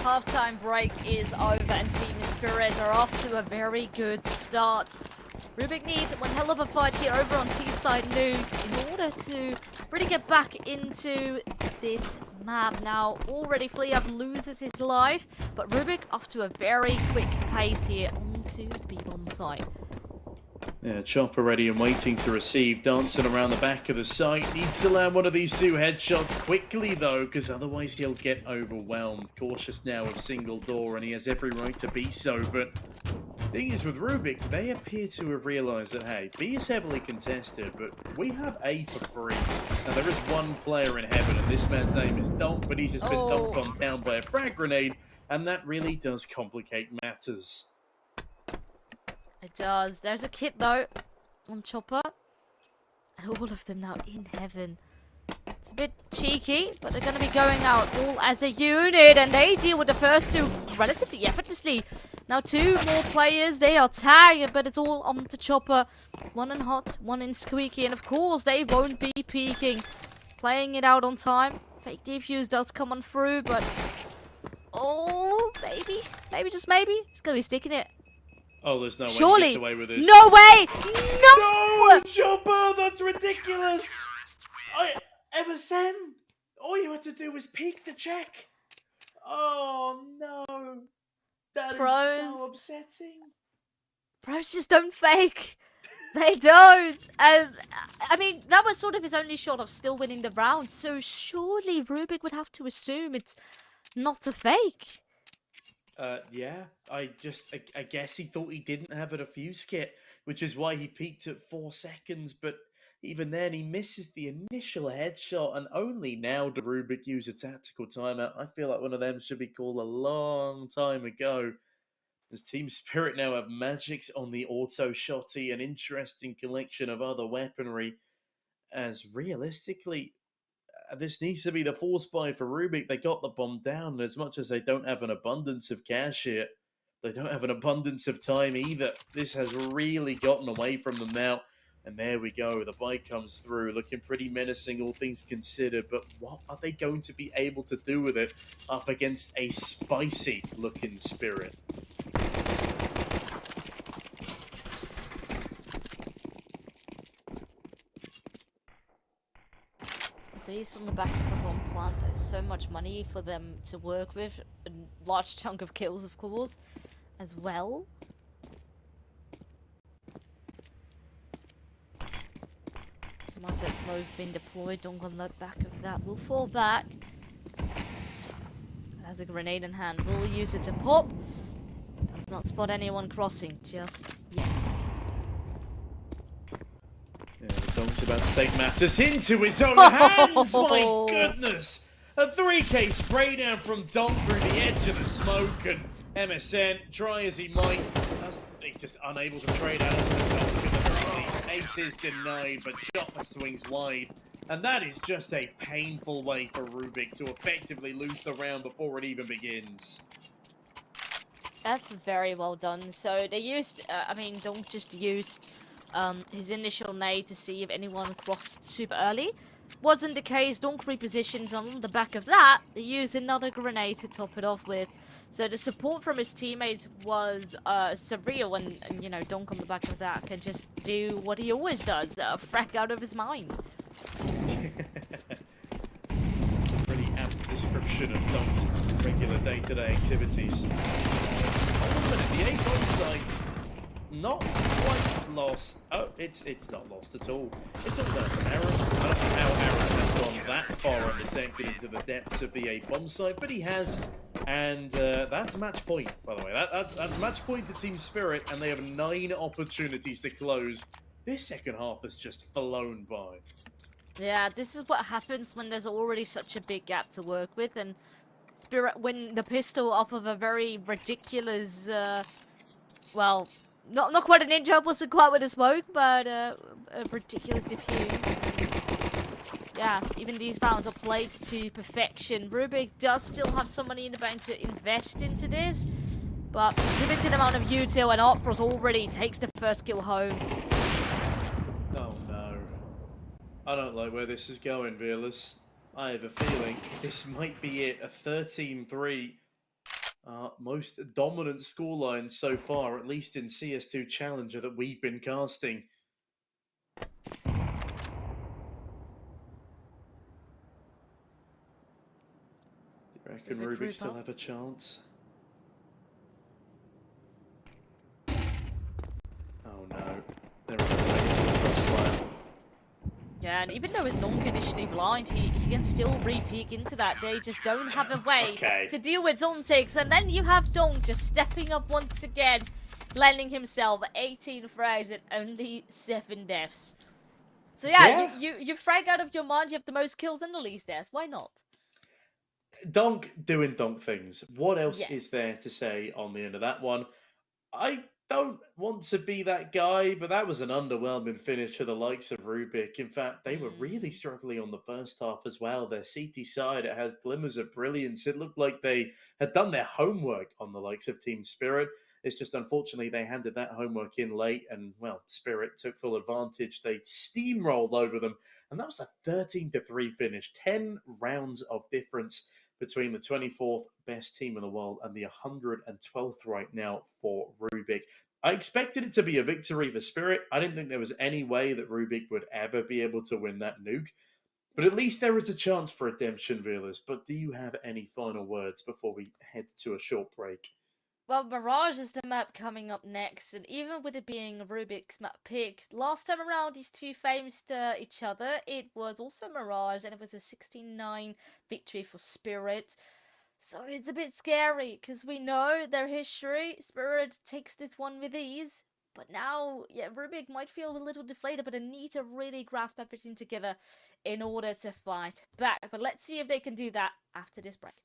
Halftime break is over and Team Spirit are off to a very good start. RUBIK needs one hell of a fight here over on T-side Nuke in order to really get back into this map. Now, already Fleab loses his life, but RUBIK off to a very quick pace here onto the B-bomb side. Yeah, Chopper ready and waiting to receive, dancing around the back of the site. Needs to land one of these 2 headshots quickly though, because otherwise he'll get overwhelmed. Cautious now of single door, and he has every right to be so. But the thing is with RUBIK, they appear to have realised that, hey, B is heavily contested, but we have A for free. Now there is one player in heaven, and this man's name is Donk, but he's just been dunked on down by a frag grenade, and that really does complicate matters. It does. There's a kit though on Chopper. And all of them now in heaven. It's a bit cheeky, but they're going to be going out all as a unit. And they deal with the first 2 relatively effortlessly. Now 2 more players. They are tagged, but it's all on to Chopper. 1 in hot, 1 in squeaky. And of course, they won't be peeking. Playing it out on time. Fake defuse does come on through, but... oh, maybe. Maybe, just maybe. He's going to be sticking it. Oh, there's no way Surely. he gets away with this. No way! No! No, Chopper, that's ridiculous! MSN, all you had to do was peek the check. Oh, no. That is so upsetting. Pros just don't fake. They don't. I mean, that was sort of his only shot of still winning the round. So surely RUBIK would have to assume it's not a fake. Yeah, I guess he thought he didn't have a defuse kit, which is why he peaked at 4 seconds, but even then he misses the initial headshot, and only now did RUBIK use a tactical timeout. I feel like one of them should be called a long time ago. As Team Spirit now have magics on the auto shotty, an interesting collection of other weaponry, as realistically... this needs to be the force buy for RUBIK. They got the bomb down, and as much as they don't have an abundance of cash here, they don't have an abundance of time either. This has really gotten away from them now. And there we go. The buy comes through, looking pretty menacing, all things considered. But what are they going to be able to do with it up against a spicy-looking Spirit? At least on the back of the bomb plant, there's so much money for them to work with. A large chunk of kills, of course, as well. Some mindset smoke's been deployed. Donk on the back of that will fall back. Has a grenade in hand. Will use it to pop. Does not spot anyone crossing just yet. Yeah, the Donk's about to take matters into his own hands. My goodness! A 3K spray down from Donk through the edge of the smoke, and MSN, try as he might, he's just unable to trade out of the Donk at the very least. Ace is denied, but Chopper swings wide. And that is just a painful way for RUBIK to effectively lose the round before it even begins. That's very well done. So they used, Donk just used his initial nade to see if anyone crossed super early. Wasn't the case. Donk repositions on the back of that. They used another grenade to top it off with. So the support from his teammates was surreal, and you know, Donk on the back of that can just do what he always does, frack out of his mind. It's a pretty apt description of Donk's regular day-to-day activities. The A-bomb site, not quite lost. Oh, it's not lost at all. It's all down to Aaron. I don't know how Aaron has gone that far undetected into the depths of the A-bomb site, but he has. And that's match point, by the way. That's match point for Team Spirit, and they have 9 opportunities to close. This second half has just flown by. Yeah, this is what happens when there's already such a big gap to work with, and Spirit win the pistol off of a very ridiculous, well, not quite a ninja, wasn't quite with a smoke, but a ridiculous diffuse. Yeah, even these rounds are played to perfection. RUBIK does still have some money in the bank to invest into this, but limited amount of util, and Opera's already takes the first kill home. Oh no. I don't like where this is going, Veerless. I have a feeling this might be it. A 13-3. Most dominant scoreline so far, at least in CS2 Challenger that we've been casting. Reckon Rubik Rubik still Rupa. have a chance? Oh no. There is a crossfire. Yeah, and even though with Dunk initially blind, he can still re-peek into that. They just don't have a way Okay. to deal with Zontics. And then you have Dunk just stepping up once again, landing himself 18 frags and only 7 deaths. So yeah, you frag out of your mind, you have the most kills and the least deaths. Why not? Donk doing donk things. What else Yes. is there to say on the end of that one? I don't want to be that guy, but that was an underwhelming finish for the likes of Rubik. In fact, they were really struggling on the first half as well. Their CT side, it has glimmers of brilliance. It looked like they had done their homework on the likes of Team Spirit. It's just unfortunately they handed that homework in late, and well, Spirit took full advantage. They steamrolled over them, and that was a 13-3 finish. 10 rounds of difference between the 24th best team in the world and the 112th right now for Rubik. I expected it to be a victory for Spirit. I didn't think there was any way that Rubik would ever be able to win that nuke. But at least there is a chance for redemption, viewers. But do you have any final words before we head to a short break? Well, Mirage is the map coming up next, and even with it being Rubik's map pick, last time around these two faced each other, it was also Mirage, and it was a 16-9 victory for Spirit. So it's a bit scary, because we know their history. Spirit takes this one with ease, but now, yeah, Rubik might feel a little deflated, but they need to really grasp everything together in order to fight back. But let's see if they can do that after this break.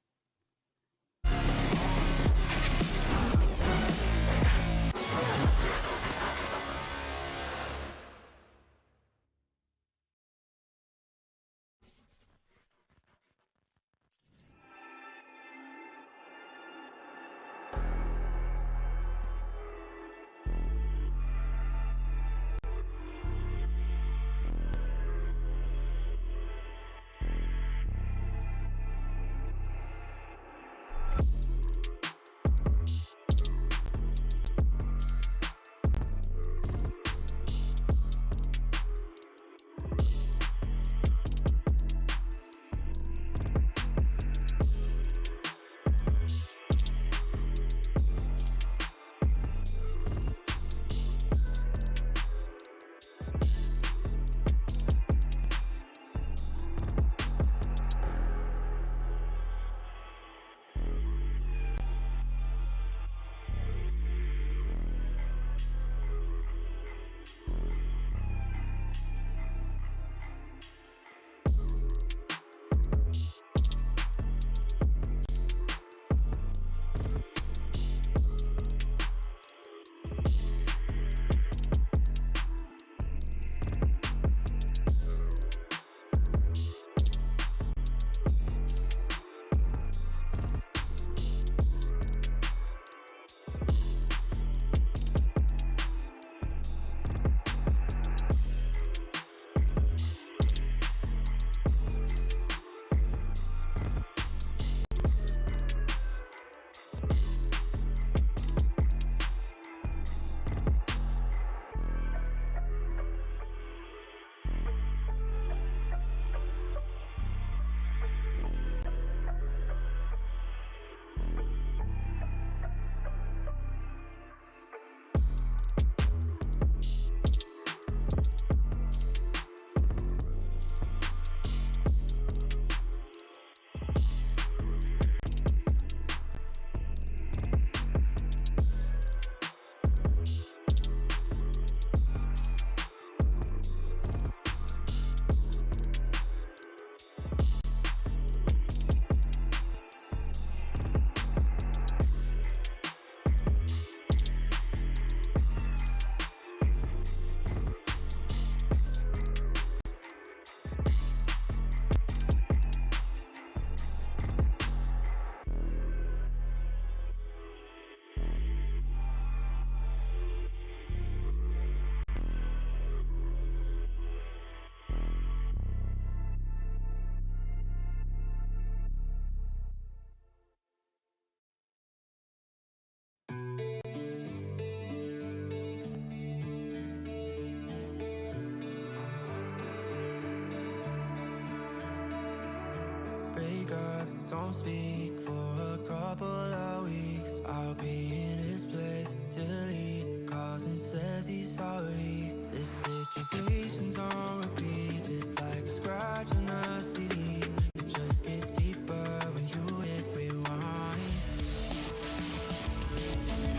break up, don't speak for a couple of weeks. I'll be in his place till he calls and says he's sorry. This situation's on repeat, just like a scratch on a CD. It just gets deeper when you hit rewind.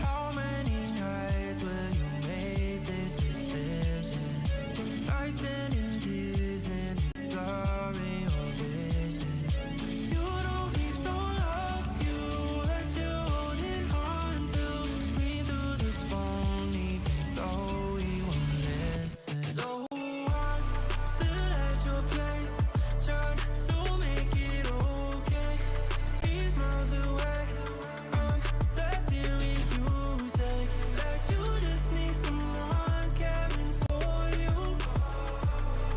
How many nights will you make this decision? Nights ending tears and it's blurring your vision. You know he don't love you, hurt you holding on to. Scream through the phone even though he won't listen. So I'm still at your place, trying to make it okay. He's miles away, I'm left here in music. That you just need someone caring for you.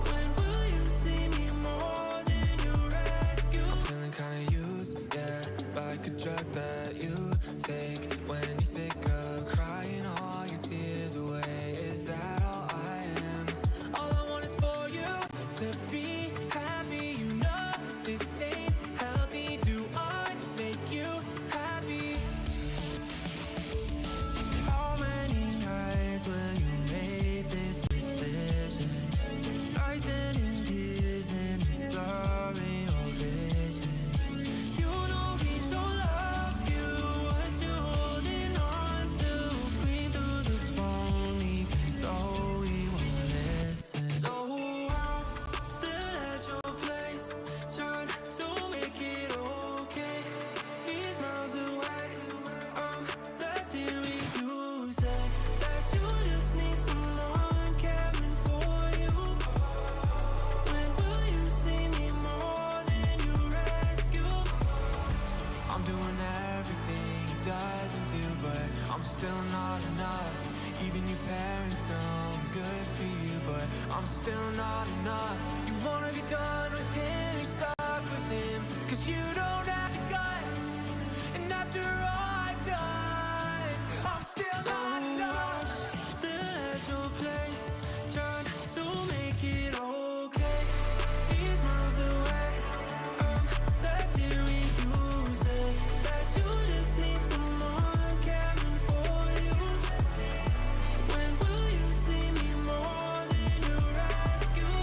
When will you see me more than your rescue? I'm feeling kinda used, yeah, like a drug that you take when you're sick of crying all your tears away. Is that all I am? All I want is for you to be happy. You know this ain't healthy. Do I make you happy? How many nights will you make this decision? Nights ending tears and it's blurring your vision. You know he don't love you, what you holding on to. Scream through the phone even though he won't listen. So I'm still at your place, trying to make it okay. He's miles away, I'm left here in music. That you just need someone caring for you. When will you see me more than you rescue? I'm doing everything he doesn't do, but I'm still not enough. Even your parents know I'm good for you, but I'm still not enough. You wanna be done with him, you're stuck with him, 'cause you don't have the guts. And after all I've done, I'm still So not enough. I'm still at your place, trying to make it okay. He's miles away, I'm left here in music. That you just need someone caring for you. When will you see me more than your rescue?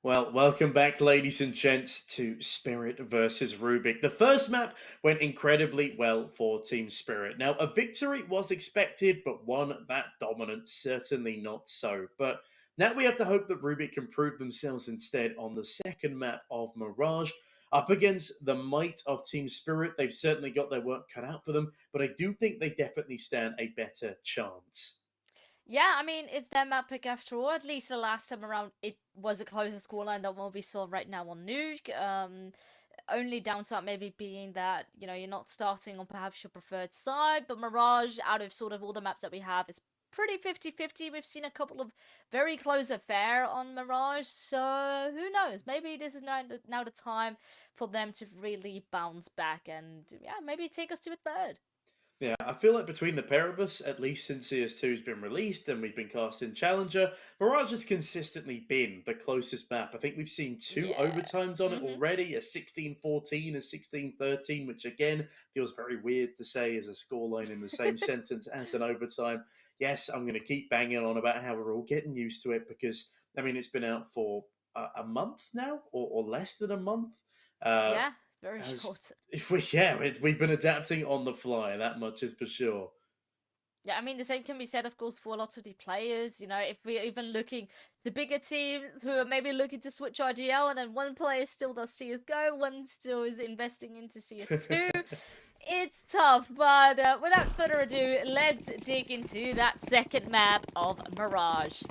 Well, welcome back, ladies and gents, to Spirit versus Rubik. The first map went incredibly well for Team Spirit. Now, a victory was expected, but one that dominant, certainly not so. But now we have to hope that Rubik can prove themselves instead on the second map of Mirage. Up against the might of Team Spirit, they've certainly got their work cut out for them, but I do think they definitely stand a better chance. Yeah, I mean, it's their map pick after all. At least the last time around, it was a closer scoreline than what we saw right now on Nuke. Only downside maybe being that, you know, you're not starting on perhaps your preferred side, but Mirage, out of sort of all the maps that we have, is pretty 50-50. We've seen a couple of very close affair on Mirage, so who knows? Maybe this is now the time for them to really bounce back and, yeah, maybe take us to a third. Yeah, I feel like between the pair of us, at least since CS2's been released and we've been cast in Challenger, Mirage has consistently been the closest map. I think we've seen two Yeah. overtimes on it already, a 16-14, a 16-13, which again feels very weird to say as a scoreline in the same sentence as an overtime. Yes, I'm going to keep banging on about how we're all getting used to it because, I mean, it's been out for a month now or less than a month. Uh, Yeah, very as short. if we we've been adapting on the fly, that much is for sure. Yeah, I mean, the same can be said, of course, for a lot of the players. You know, if we're even looking the bigger teams who are maybe looking to switch RGL, and then one player still does CSGO, one still is investing into CS2. It's tough, but without further ado, let's dig into that second map of Mirage.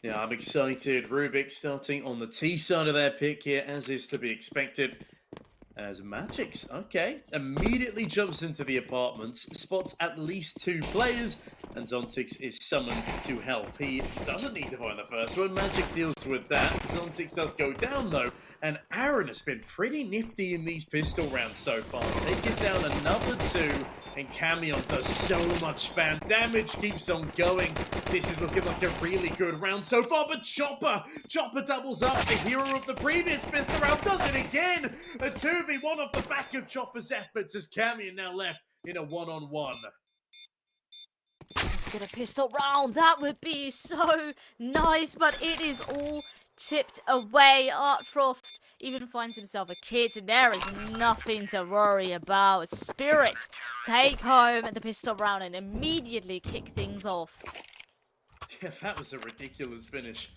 Yeah, I'm excited. Rubik starting on the T side of their pick here, as is to be expected. As Magix, okay, immediately jumps into the apartments, spots at least two players, and Zontix is summoned to help. He doesn't need to find the first one. Magic deals with that. Zontix does go down, though, and Aaron has been pretty nifty in these pistol rounds so far. Taking down another two, and Camion does so much spam. Damage keeps on going. This is looking like a really good round so far, but Chopper doubles up. The hero of the previous pistol round does it again. A 2v1 off the back of Chopper's efforts as Camion now left in a one-on-one. Let's get a pistol round. That would be so nice, but it is all tipped away. Art Frost even finds himself a kit, and there is nothing to worry about. Spirit take home the pistol round and immediately kick things off. Yeah, that was a ridiculous finish.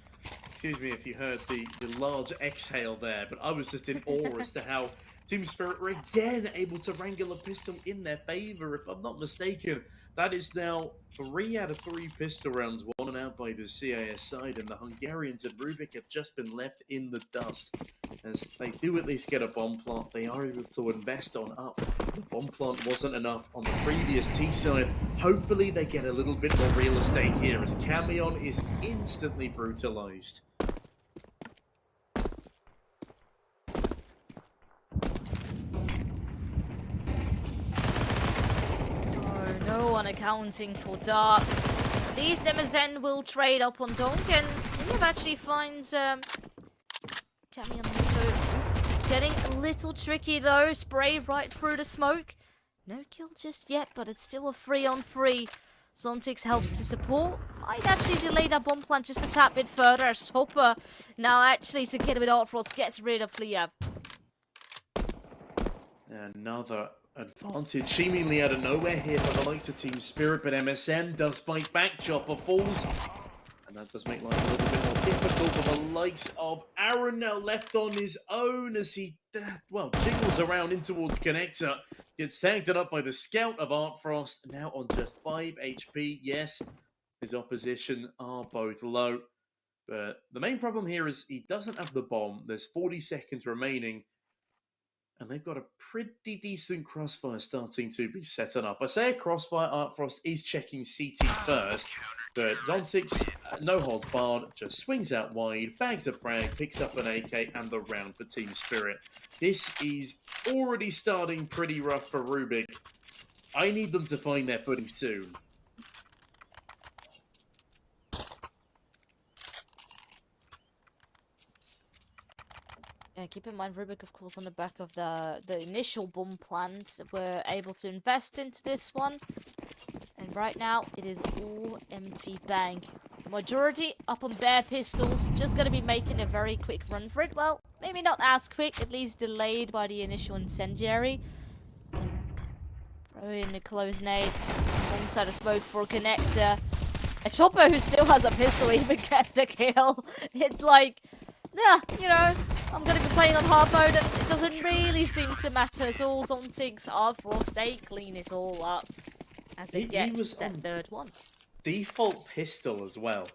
Excuse me if you heard the large exhale there, but I was just in awe as to how Team Spirit were again able to wrangle a pistol in their favour. If I'm not mistaken, that is now 3 out of 3 pistol rounds won and out by the CIS side, and the Hungarians and RUBIK have just been left in the dust. As they do at least get a bomb plant, they are able to invest on up. The bomb plant wasn't enough on the previous T side. Hopefully they get a little bit more real estate here as Camion is instantly brutalized. No one accounting for Dark. At least MSN will trade up on Donk, and Liv actually finds Camion. It's getting a little tricky though. Spray right through the smoke. No kill just yet, but it's still a 3-on-3. Zontix helps to support. Might actually delay that bomb plant just a tad bit further as Topper now actually to get a bit of Frost gets rid of Liev. Another advantage seemingly out of nowhere here for the likes of Team Spirit, but MSN does fight back. Chopper falls, and that does make life a little bit more difficult for the likes of Aaron, now left on his own as he, well, jiggles around in towards Connector. Gets tagged up by the scout of Art Frost, now on just 5 HP. Yes, his opposition are both low, but the main problem here is he doesn't have the bomb. There's 40 seconds remaining, and they've got a pretty decent crossfire starting to be set up. I say a crossfire, Art Frost is checking CT first, but Zontix, no holds barred, just swings out wide, bags the frag, picks up an AK, and the round for Team Spirit. This is already starting pretty rough for RUBIK. I need them to find their footing soon. Yeah, keep in mind, RUBIK, of course, on the back of the initial bomb plant, were able to invest into this one. And right now, it is all empty bank. The majority up on bare pistols, just gonna be making a very quick run for it. Well, maybe not as quick, at least delayed by the initial incendiary. Throw in the close nade, alongside a smoke for a connector. A chopper who still has a pistol even gets the kill. It's like, yeah, you know, I'm gonna be playing on hard mode and it doesn't really seem to matter at all. Zontics are for stay clean it all up as they get that third one. Default pistol as well.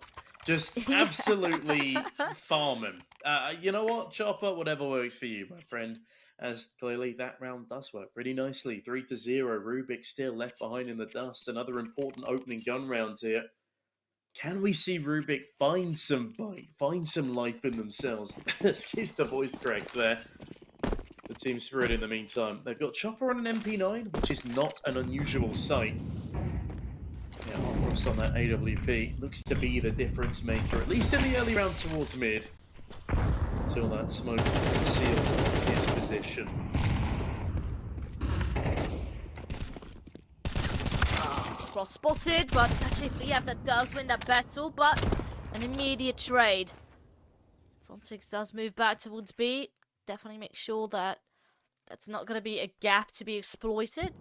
Just absolutely farming. You know what, Chopper? Whatever works for you, my friend. As clearly that round does work pretty nicely. 3-0. RUBIK still left behind in the dust. Another important opening gun round here. Can we see RUBIK find some bite, find some life in themselves? Excuse the voice cracks there. The Team Spirit in the meantime. They've got Chopper on an MP9, which is not an unusual sight. Yeah, Offrost on that AWP looks to be the difference maker, at least in the early round towards mid. Until that smoke seals his position. Cross spotted, but actually that does win that battle, but an immediate trade. Zontics does move back towards B. Definitely make sure that that's not going to be a gap to be exploited.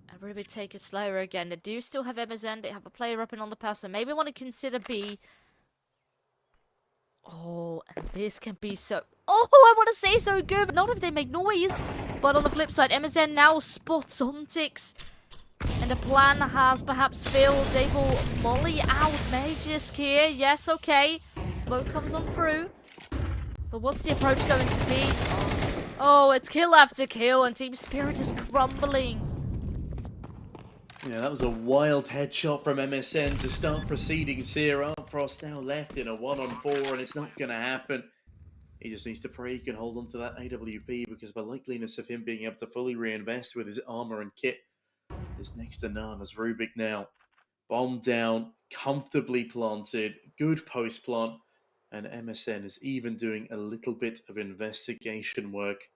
And RUBIK take it slower again. They do still have MSN, they have a player up and on the pass, so maybe want to consider B. Oh, and this can be so... Oh, I want to say so good, but not if they make noise. But on the flip side, MSN now spots Zontics. And the plan has perhaps failed. They will molly out Magisk here. Yes, okay. Smoke comes on through. But what's the approach going to be? Oh, it's kill after kill, and Team Spirit is crumbling. Yeah, that was a wild headshot from MSN to start proceedings here. Frost now left in a 1-on-4, and it's not going to happen. He just needs to pray he can hold on to that AWP because of the likeliness of him being able to fully reinvest with his armor and kit is next to none. As RUBIK now bomb down, comfortably planted, good post plant, and MSN is even doing a little bit of investigation work.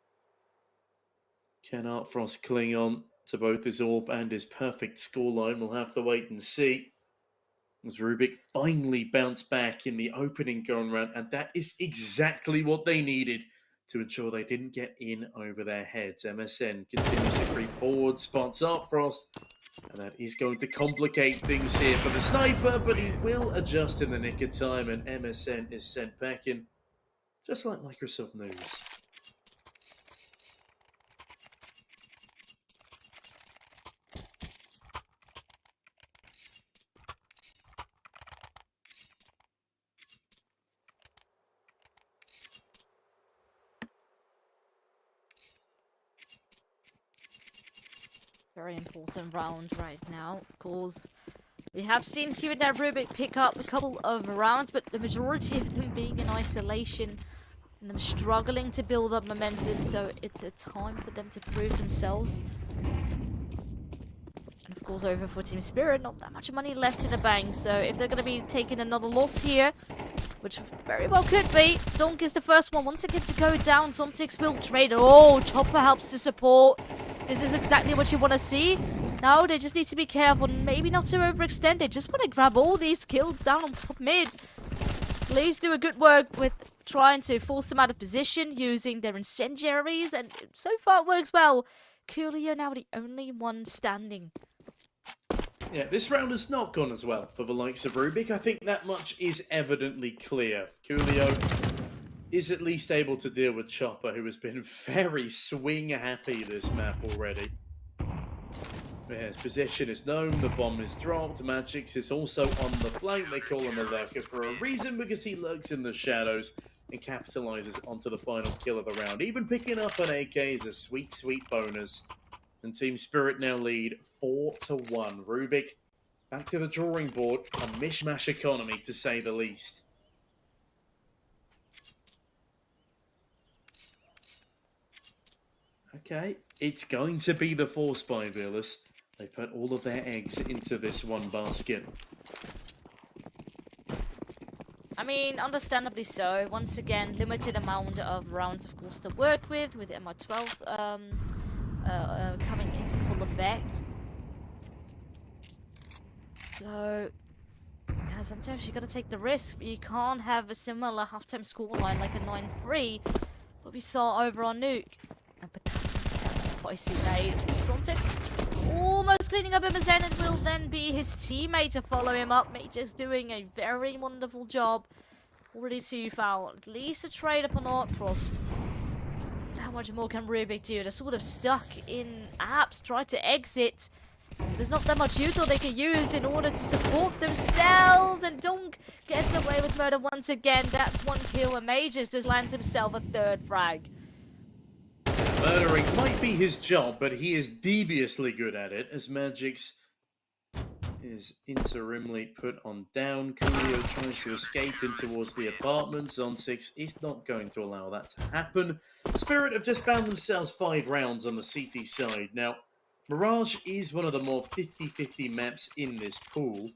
Can Frost cling on to both his AWP and his perfect scoreline? We'll have to wait and see. As RUBIK finally bounced back in the opening gun round, and that is exactly what they needed to ensure they didn't get in over their heads. MSN continues to creep forward, spots up Frost, and that is going to complicate things here for the sniper, but he will adjust in the nick of time, and MSN is sent back in, just like Microsoft News. Very important round right now. Of course, we have seen here and there RUBIK pick up a couple of rounds, but the majority of them being in isolation and them struggling to build up momentum, so it's a time for them to prove themselves. And of course, over for Team Spirit, not that much money left in the bank, so if they're going to be taking another loss here, which very well could be, Donk is the first one once again to go down. Zontics will trade. Oh, Chopper helps to support. This is exactly what you want to see. Now they just need to be careful, maybe not to overextend. They just want to grab all these kills down on top mid. Please do a good work with trying to force them out of position using their incendiaries, and so far it works well. Coolio now the only one standing. Yeah, this round has not gone as well for the likes of RUBIK. I think that much is evidently clear. Coolio is at least able to deal with Chopper, who has been very swing-happy this map already. Yeah, his position is known, the bomb is dropped, Magix is also on the flank. They call him a lurker for a reason, because he lurks in the shadows and capitalizes onto the final kill of the round. Even picking up an AK is a sweet, sweet bonus. And Team Spirit now lead 4-1. RUBIK back to the drawing board, a mishmash economy to say the least. Okay, it's going to be the Force by Villas. They put all of their eggs into this one basket. I mean, understandably so. Once again, limited amount of rounds, of course, to work with MR12 coming into full effect. So, sometimes you gotta take the risk. You can't have a similar halftime scoreline like a 9-3, what we saw over on Nuke. But that's a spicy nade. Zontex almost cleaning up MSN, and will then be his teammate to follow him up. Major's doing a very wonderful job. Already 2 foul. At least a trade up on Artfrost. How much more can RUBIK do? They're sort of stuck in apps, try to exit. There's not that much util they can use in order to support themselves. And Dunk gets away with murder once again. That's 1 kill, and Majors just lands himself a 3rd frag. Murdering might be his job, but he is deviously good at it, as Magic's is interimly put on down. Coolio tries to escape in towards the apartment. Zon6 is not going to allow that to happen. Spirit have just found themselves 5 rounds on the CT side. Now, Mirage is one of the more 50-50 maps in this pool.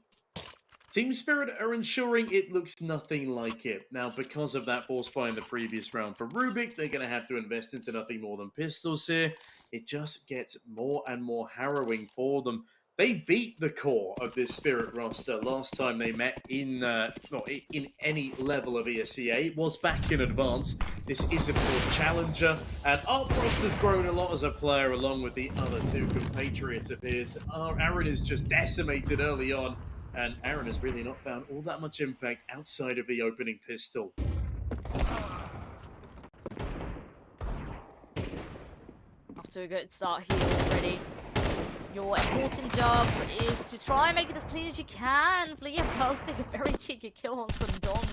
Team Spirit are ensuring it looks nothing like it. Now, because of that force buy in the previous round for RUBIK, they're going to have to invest into nothing more than pistols here. It just gets more and more harrowing for them. They beat the core of this Spirit roster last time they met in any level of ESEA. It was back in advance. This is, of course, Challenger. And Artfrost has grown a lot as a player, along with the other 2 compatriots of his. Aaron is just decimated early on. And Aaron has really not found all that much impact outside of the opening pistol. Off to a good start here already. Your important job is to try and make it as clean as you can. Flea does take a very cheeky kill on Dong.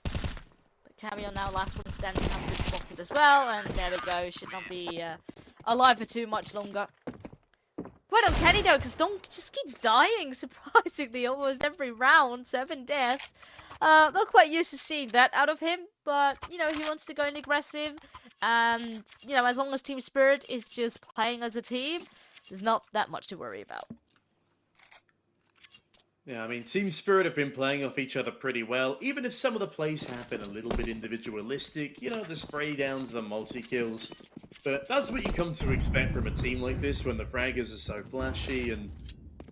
But Cameo now, last one standing, has been spotted as well. And there we go. Should not be alive for too much longer. Quite uncanny though, because Dong just keeps dying, surprisingly, almost every round. 7 deaths. Not quite used to seeing that out of him, but, you know, he wants to go in aggressive. And, you know, as long as Team Spirit is just playing as a team, there's not that much to worry about. Yeah, I mean, Team Spirit have been playing off each other pretty well, even if some of the plays have been a little bit individualistic. You know, the spray downs, the multi-kills. But that's what you come to expect from a team like this when the fraggers are so flashy. And,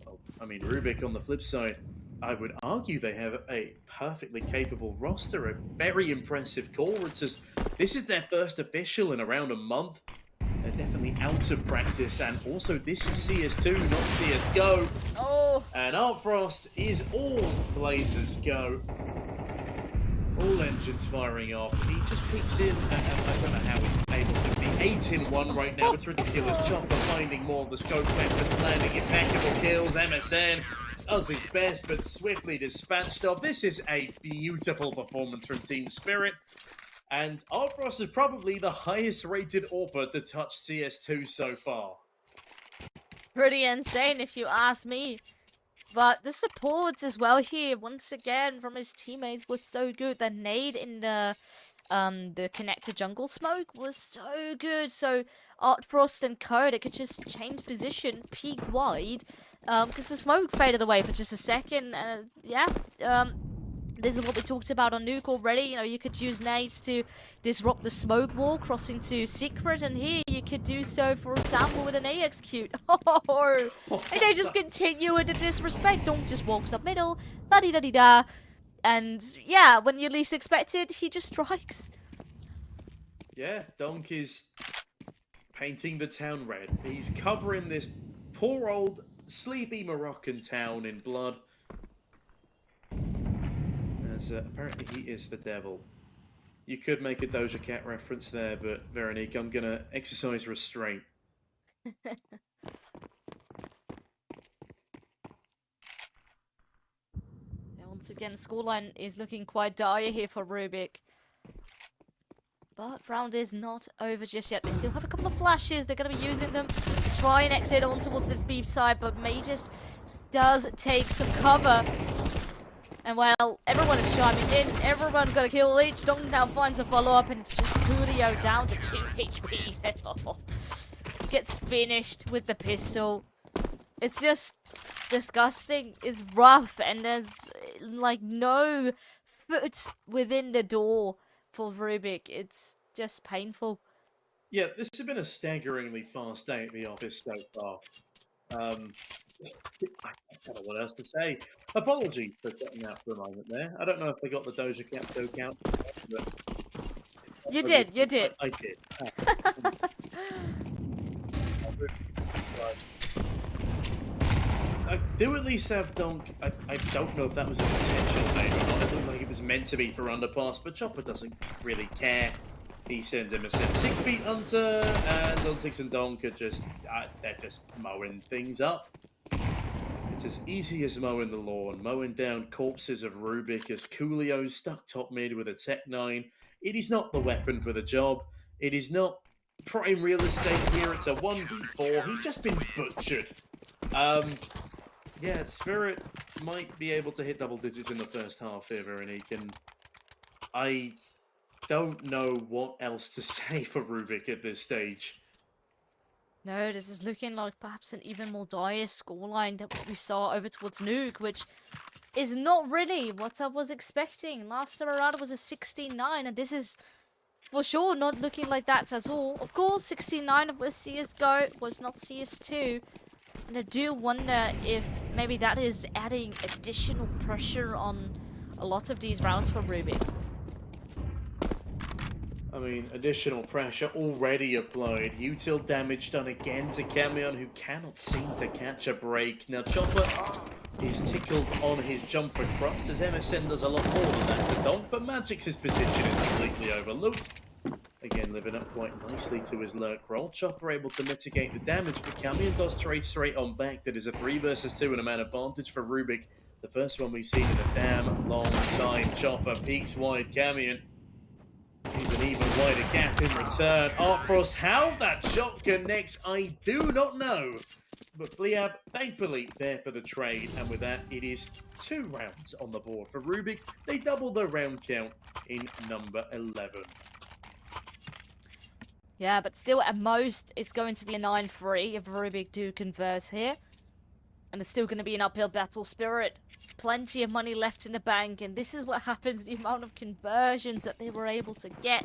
well, I mean, RUBIK on the flip side, I would argue they have a perfectly capable roster, a very impressive core. It's just, this is their first official in around a month. They're definitely out of practice, and also this is CS2, not CSGO. Oh! And Artfrost is all blazers go. All engines firing off. He just kicks in, and I don't know how he's able to be 8-in-1 right now. It's ridiculous. Chopper finding more of the scope weapons, landing impeccable kills. MSN does his best, but swiftly dispatched off. This is a beautiful performance from Team Spirit. And Artfrost is probably the highest rated AWPer to touch CS2 so far. Pretty insane if you ask me. But the support as well here, once again, from his teammates was so good. The nade in the connector jungle smoke was so good. So Artfrost and Co, they could just change position, peek wide. Because the smoke faded away for just a second. This is what we talked about on Nuke already. You know, you could use nades to disrupt the smoke wall, crossing to Secret, and here you could do so, for example, with an AXecute. Oh, and they just continue with the disrespect. Donk just walks up middle, la-di-da-di-da, and yeah, when you least expect it, he just strikes. Yeah, Donk is painting the town red. He's covering this poor old sleepy Moroccan town in blood. Apparently he is the devil. You could make a Doja Cat reference there, but Veronique, I'm gonna exercise restraint. Once again, scoreline is looking quite dire here for RUBIK. But round is not over just yet. They still have a couple of flashes. They're going to be using them to try and exit on towards this B side, but Magus does take some cover. And well, everyone is chiming in. Everyone's got to kill each. Dong now finds a follow-up, and it's just Coolio down to 2 HP. He gets finished with the pistol. It's just disgusting. It's rough, and there's like no foot within the door for RUBIK. It's just painful. Yeah, this has been a staggeringly fast day at the office so far. I don't know what else to say. Apologies for cutting out for a moment there. I don't know if I got the Doja Cat joke out. But You did, you did. I did. I do at least have Donk. I don't know if that was an intentional favour or not. It looked like it was meant to be for underpass, but Chopper doesn't really care. He sends him a 6 feet under, and Dontix and Donk are just, they're just mowing things up. It's as easy as mowing the lawn, mowing down corpses of RUBIK as Coolio's stuck top mid with a Tech 9. It is not the weapon for the job. It is not prime real estate here. It's a 1v4. He's just been butchered. Yeah, Spirit might be able to hit double digits in the first half here, Veronique, and I don't know what else to say for RUBIK at this stage. No, this is looking like perhaps an even more dire scoreline than what we saw over towards Nuke, which is not really what I was expecting. Last time around it was a 16-9, and this is for sure not looking like that at all. Of course, 16-9 was CSGO, was not CS2. And I do wonder if maybe that is adding additional pressure on a lot of these rounds for RUBIK. I mean, additional pressure already applied. Util damage done again to Camion, who cannot seem to catch a break. Now, Chopper is tickled on his jump across, as MSN does a lot more than that to Donk, but Magic's position is completely overlooked. Again, living up quite nicely to his lurk roll. Chopper able to mitigate the damage, but Camion does trade straight on back. That is a 3 versus 2 and a man advantage for RUBIK. The first one we've seen in a damn long time. Chopper peeks wide, Camion. He's an even wider gap in return. Artfrost, how that shot connects, I do not know. But Fleab, thankfully, there for the trade. And with that, it is 2 rounds on the board for RUBIK. They double their round count in number 11. Yeah, but still, at most, it's going to be a 9-3 if RUBIK do convert here. And it's still going to be an uphill battle. Spirit, plenty of money left in the bank. And this is what happens, the amount of conversions that they were able to get.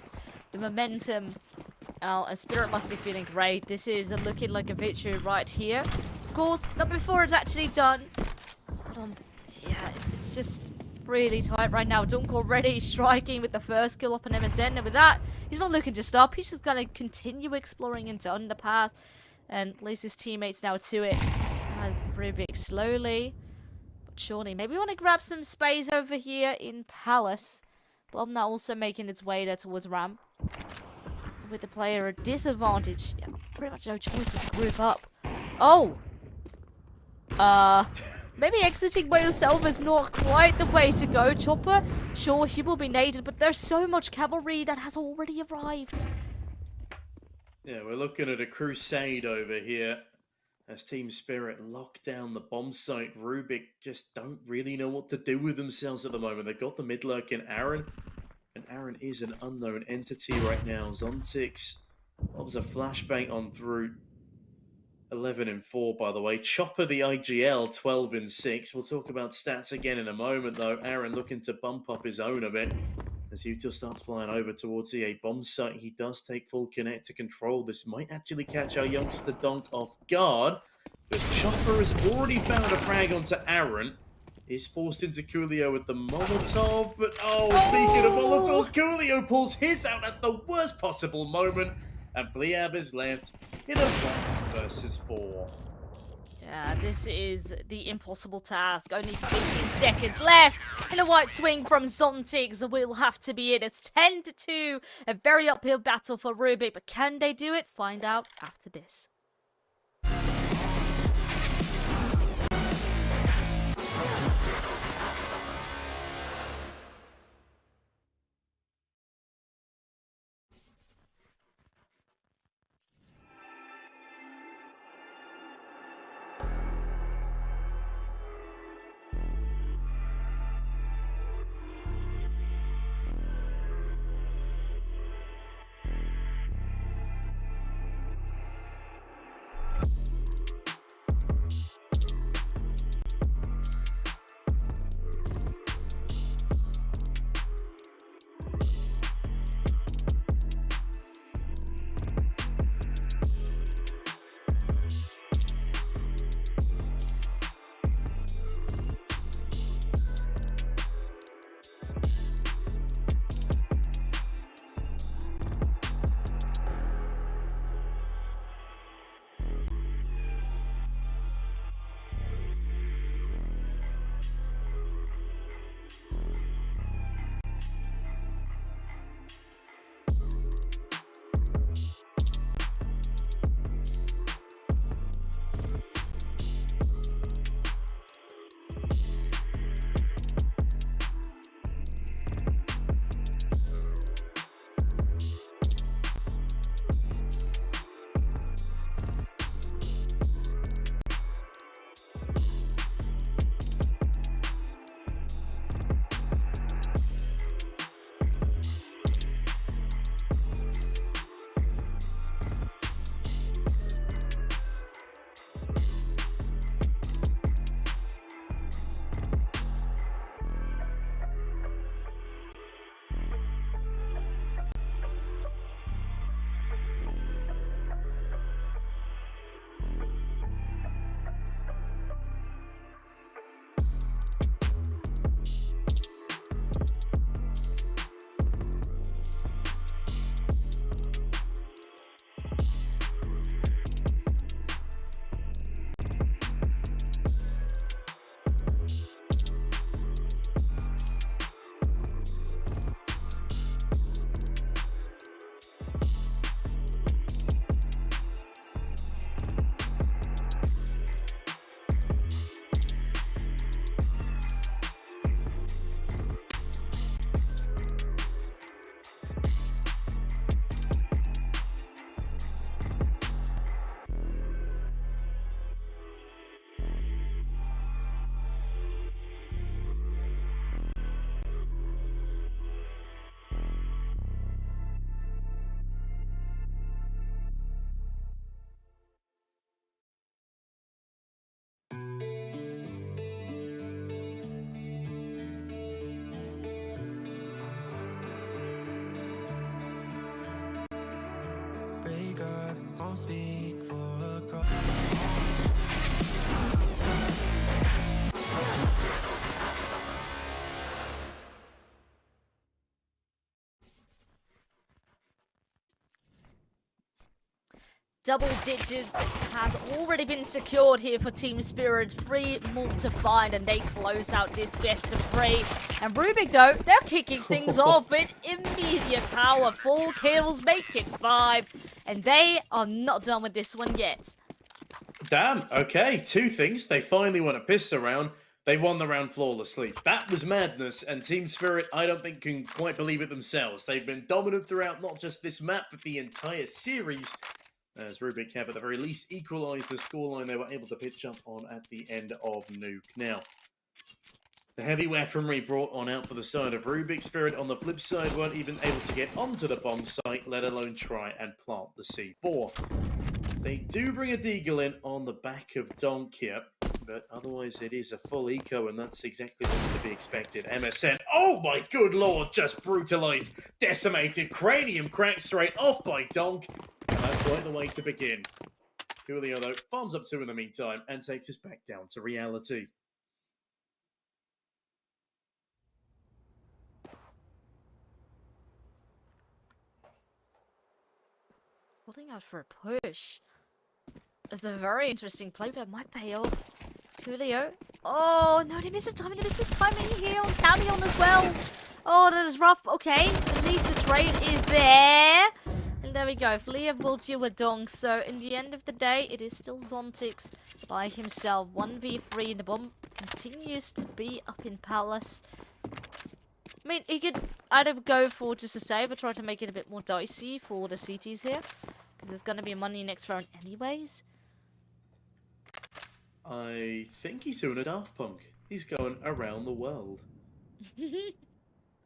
The momentum. And Spirit must be feeling great. This is looking like a victory right here. Of course, not before it's actually done. But, yeah, it's just really tight right now. Dunk already striking with the first kill up on MSN. And with that, he's not looking to stop. He's just going to continue exploring into underpass. And at least his teammates now to it. As RUBIK slowly but surely maybe want to grab some space over here in Palace. Bomb now also making its way there towards Ram. With the player at disadvantage. Yeah, pretty much no choice but to group up. Oh! Maybe exiting by yourself is not quite the way to go, Chopper. Sure, he will be naded, but there's so much cavalry that has already arrived. Yeah, we're looking at a crusade over here. As Team Spirit lock down the bomb site, RUBIK just don't really know what to do with themselves at the moment. They've got the mid lurk in Aaron, and Aaron is an unknown entity right now. Zontix loves a flashbang on through 11-4, by the way. Chopper the IGL 12-6. We'll talk about stats again in a moment, though. Aaron looking to bump up his own a bit. As Util starts flying over towards the A bomb site, he does take full connect to control. This might actually catch our youngster Donk off guard, but Chopper has already found a frag onto Aaron. He's forced into Coolio with the Molotov, but speaking of Molotovs, Coolio pulls his out at the worst possible moment, and Fleab is left in a 1 versus 4. Yeah, this is the impossible task. Only 15 seconds left. And a white swing from Zontix will have to be it. It's 10-2. A very uphill battle for RUBIK. But can they do it? Find out after this. wake up, won't speak for a call. Double digits has already been secured here for Team Spirit. 3 more to find, and they close out this best of 3. And RUBIK, though, they're kicking things off with immediate power. 4 kills, make it 5. And they are not done with this one yet. Damn, okay, 2 things. They finally won a pistol round. They won the round flawlessly. That was madness, and Team Spirit, I don't think, can quite believe it themselves. They've been dominant throughout not just this map, but the entire series. As RUBIK have, at the very least, equalised the scoreline they were able to pitch up on at the end of Nuke. Now, the heavy weaponry brought on out for the side of RUBIK. Spirit, on the flip side, weren't even able to get onto the bomb site, let alone try and plant the C4. They do bring a Deagle in on the back of Donk here, but otherwise it is a full eco, and that's exactly what's to be expected. MSN, oh my good lord, just brutalised, decimated, cranium cracked straight off by Donk. And that's quite the way to begin. Julio, though, farms up 2 in the meantime and takes us back down to reality. Holding out for a push. It's a very interesting play, but it might pay off. Julio. Oh, no, they missed the timing. They missed the timing here on Camion as well. Oh, that is rough. Okay, at least the trade is there. And there we go. Fleer will deal with Donk. So, in the end of the day, it is still Zontix by himself. 1v3, and the bomb continues to be up in Palace. I mean, he could either go for just a save or try to make it a bit more dicey for the CTs here. Because there's going to be money next round anyways. I think he's doing a Daft Punk. He's going around the world.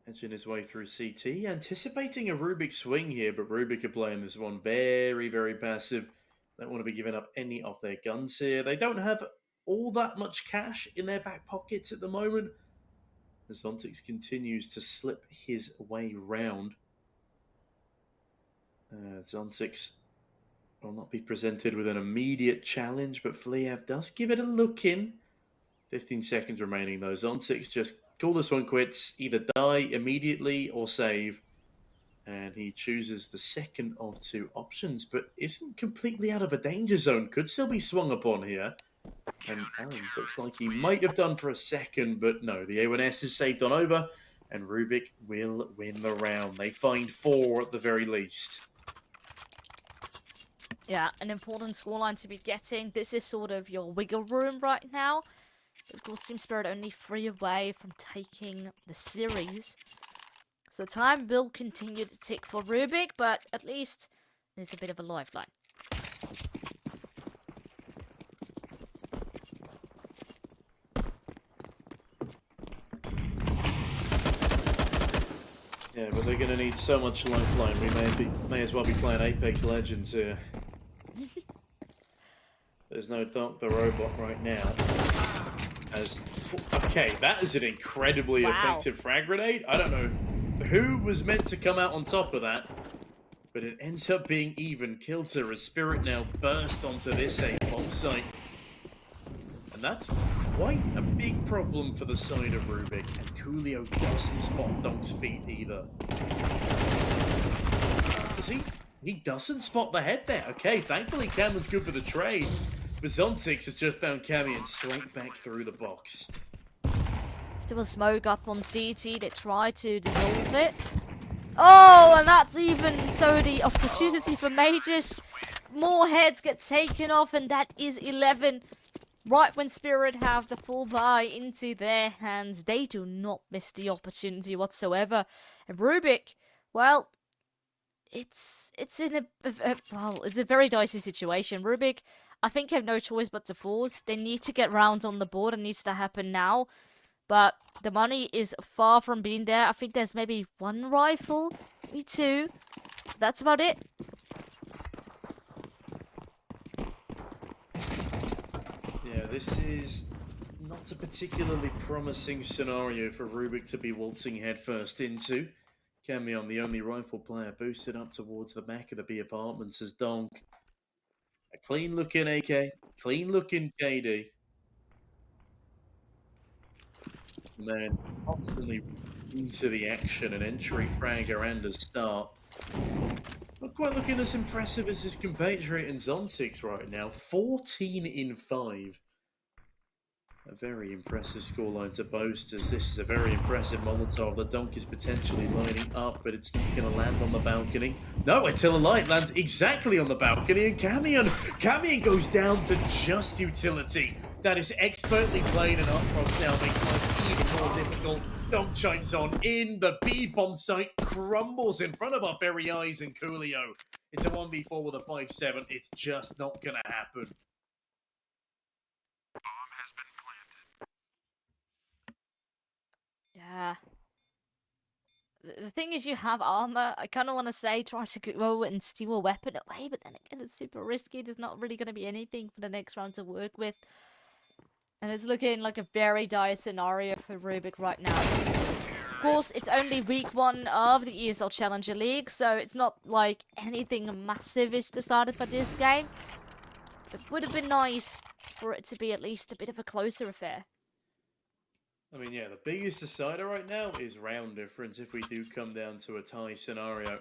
Edging his way through CT, anticipating a RUBIK swing here, but RUBIK are playing this one very, very passive. Don't want to be giving up any of their guns here. They don't have all that much cash in their back pockets at the moment. As Zontix continues to slip his way round. Zontix will not be presented with an immediate challenge, but Fliev does give it a look in. 15 seconds remaining though. Zontix just call this one quits. Either die immediately or save. And he chooses the second of 2 options, but isn't completely out of a danger zone. Could still be swung upon here. And Aaron looks like he might have done for a second, but no. The A1S is saved on over, and RUBIK will win the round. They find 4 at the very least. Yeah, an important scoreline to be getting. This is sort of your wiggle room right now. Of course, Team Spirit only 3 away from taking the series. So time will continue to tick for RUBIK, but at least there's a bit of a lifeline. Yeah, but they're going to need so much lifeline. We may as well be playing Apex Legends here. There's no Doc the Robot right now. Okay, that is an incredibly effective frag grenade. I don't know who was meant to come out on top of that, but it ends up being even. Kilter as Spirit now burst onto this bomb site. And that's quite a big problem for the side of RUBIK, and Coolio doesn't spot Donk's feet either. Does he? He doesn't spot the head there. Okay, thankfully Cameron's good for the trade. But Zontix has just found Cammy and straight back through the box. Still a smoke up on CT. They try to dissolve it. Oh, and that's even so the opportunity for Mages. More heads get taken off, and that is 11. Right when Spirit have the full buy into their hands, they do not miss the opportunity whatsoever. And RUBIK, well, it's in it's a very dicey situation. RUBIK, I think, have no choice but to force. They need to get rounds on the board. It needs to happen now. But the money is far from being there. I think there's maybe 1 rifle, maybe 2. That's about it. Yeah, this is not a particularly promising scenario for RUBIK to be waltzing headfirst into. Camion, the only rifle player, boosted up towards the back of the B apartments as Donk. A clean looking AK, clean looking KD. And then constantly into the action, an entry fragger and a start. Not quite looking as impressive as his compatriot in Zontix right now. 14 in 5. A very impressive scoreline to boast, as this is a very impressive Molotov. The Donk is potentially lining up, but it's not going to land on the balcony. No, until a light lands exactly on the balcony, and Camion goes down to just utility. That is expertly played, and Upfrost now makes life even more difficult. Donk chimes on in. The B bomb site crumbles in front of our very eyes, and Coolio. It's a 1v4 with a 5-7. It's just not going to happen. Yeah. The thing is, you have armor. I kind of want to say try to go and steal a weapon away, but then again, it's super risky. There's not really going to be anything for the next round to work with. And it's looking like a very dire scenario for RUBIK right now. Of course, it's only week 1 of the ESL Challenger League, so it's not like anything massive is decided for this game. It would have been nice for it to be at least a bit of a closer affair. I mean, yeah, the biggest decider right now is round difference if we do come down to a tie scenario.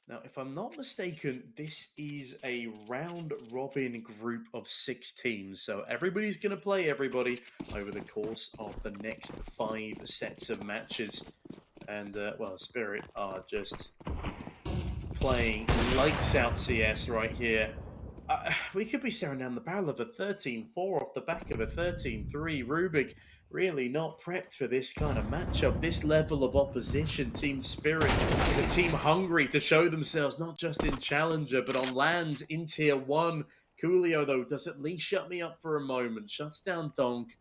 Now, if I'm not mistaken, this is a round-robin group of 6 teams, so everybody's going to play everybody over the course of the next 5 sets of matches. And, well, Spirit are just playing lights-out CS right here. We could be staring down the barrel of a 13-4 off the back of a 13-3. RUBIK really not prepped for this kind of matchup, this level of opposition. Team Spirit is a team hungry to show themselves, not just in Challenger, but on lands in Tier 1. Coolio, though, does at least shut me up for a moment, shuts down Donk.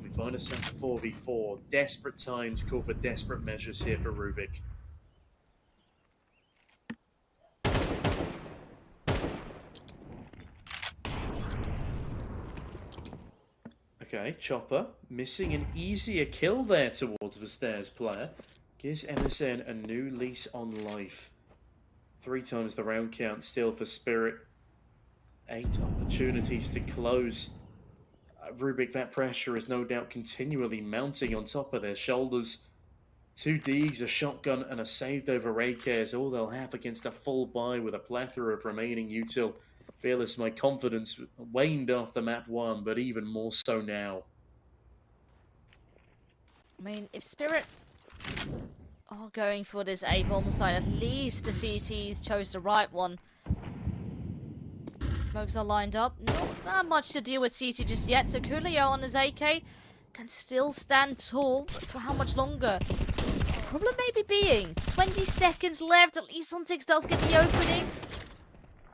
We find ourselves a 4v4. Desperate times call for desperate measures here for RUBIK. Okay, Chopper missing an easier kill there towards the stairs player. Gives MSN a new lease on life. 3 times the round count still for Spirit. 8 opportunities to close. RUBIK, that pressure is no doubt continually mounting on top of their shoulders. 2 Deegs, a shotgun, and a saved over AK is all they'll have against a full buy with a plethora of remaining util. Fearless, my confidence waned after map 1, but even more so now. I mean, if Spirit are going for this A-bomb site, at least the CTs chose the right one. Smokes are lined up. Not that much to deal with CT just yet, so Coolio on his AK can still stand tall, but for how much longer? Problem maybe being 20 seconds left, at least Zontix does get the opening.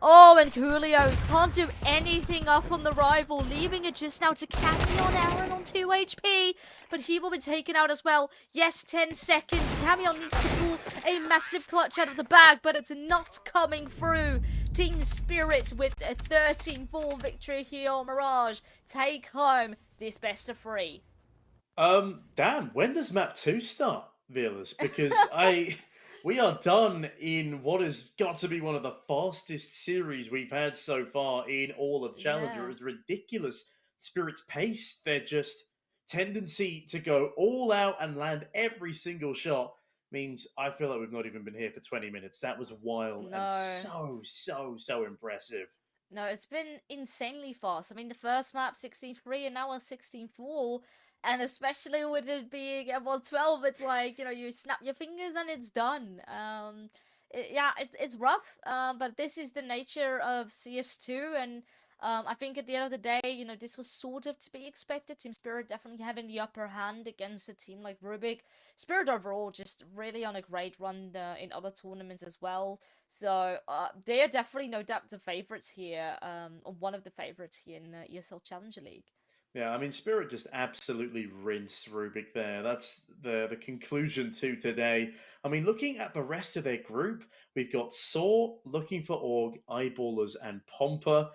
Oh, and Coolio can't do anything up on the rival, leaving it just now to Camion. Aaron on 2 HP, but he will be taken out as well. Yes, 10 seconds. Camion needs to pull a massive clutch out of the bag, but it's not coming through. Team Spirit with a 13-4 victory here on Mirage take home this best of 3. Damn, when does map 2 start, Vilas? Because we are done in what has got to be one of the fastest series we've had so far in all of Challenger. Yeah. It's ridiculous. Spirit's pace, their just tendency to go all out and land every single shot means I feel like we've not even been here for 20 minutes. That was wild and so impressive. No, it's been insanely fast. I mean, the first map 16-3 and now a 16-4. And especially with it being M112, it's like, you know, you snap your fingers and it's done. It's rough, but this is the nature of CS2. And I think at the end of the day, you know, this was sort of to be expected. Team Spirit definitely having the upper hand against a team like RUBIK. Spirit overall just really on a great run in other tournaments as well. So they are definitely no doubt the favorites here, or one of the favorites here in ESL Challenger League. Yeah, I mean, Spirit just absolutely rinsed RUBIK there. That's the conclusion to today. I mean, looking at the rest of their group, we've got Saw, Looking for Org, Eyeballers, and Pomper.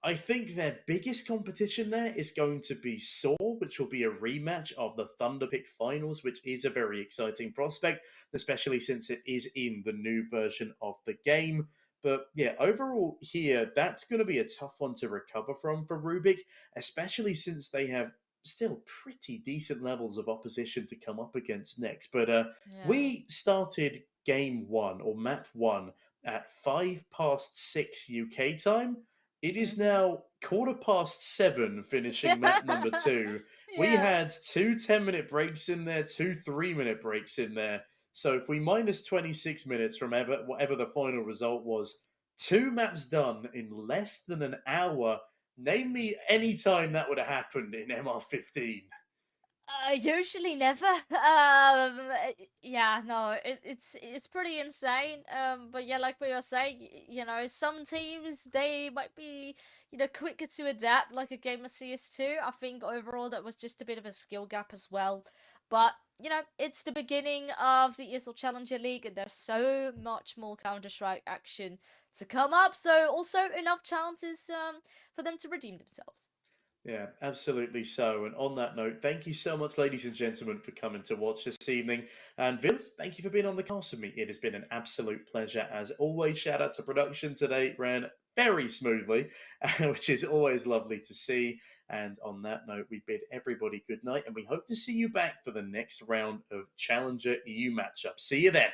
I think their biggest competition there is going to be Saw, which will be a rematch of the Thunder Pick finals, which is a very exciting prospect, especially since it is in the new version of the game. But yeah, overall here, that's going to be a tough one to recover from for Rubik, especially since they have still pretty decent levels of opposition to come up against next. But Yeah. we started game one or map one at 6 UK time. It is Mm-hmm. now 7:15, finishing map number two. We Yeah. had two 10-minute breaks in there, two 3-minute breaks in there. So if we minus 26 minutes from whatever the final result was, two maps done in less than an hour. Name me any time that would have happened in MR15. Usually never. Yeah, no, it's pretty insane. But yeah, like we were saying, you know, some teams they might be, you know, quicker to adapt, like a game of CS2. I think overall that was just a bit of a skill gap as well. But you know, it's the beginning of the ESL Challenger League, and there's so much more Counter Strike action to come up. So also enough chances for them to redeem themselves. Yeah, absolutely so. And on that note, thank you so much, ladies and gentlemen, for coming to watch this evening. And Vince, thank you for being on the cast with me. It has been an absolute pleasure. As always, shout out to production today. It ran very smoothly, which is always lovely to see. And on that note, we bid everybody good night, and we hope to see you back for the next round of Challenger EU matchup. See you then.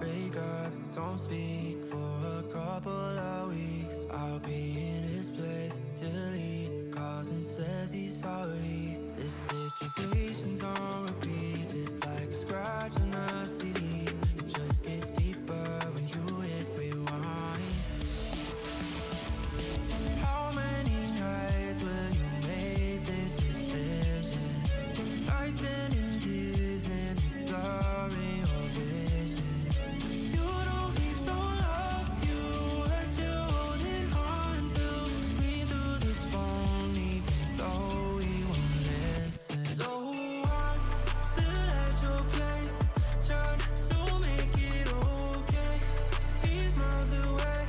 break up, don't speak for a couple of weeks. I'll be in his place till he calls and says he's sorry. This situation's on repeat, just like a scratch on a CD. It just gets deeper when you hit rewind. How many nights will you make this decision? Nights ending tears and it's blurring your vision. You know he don't love you, hurt you holding on to. Scream through the phone even though he won't listen. So I'm still at your place, trying to make it okay. He's miles away,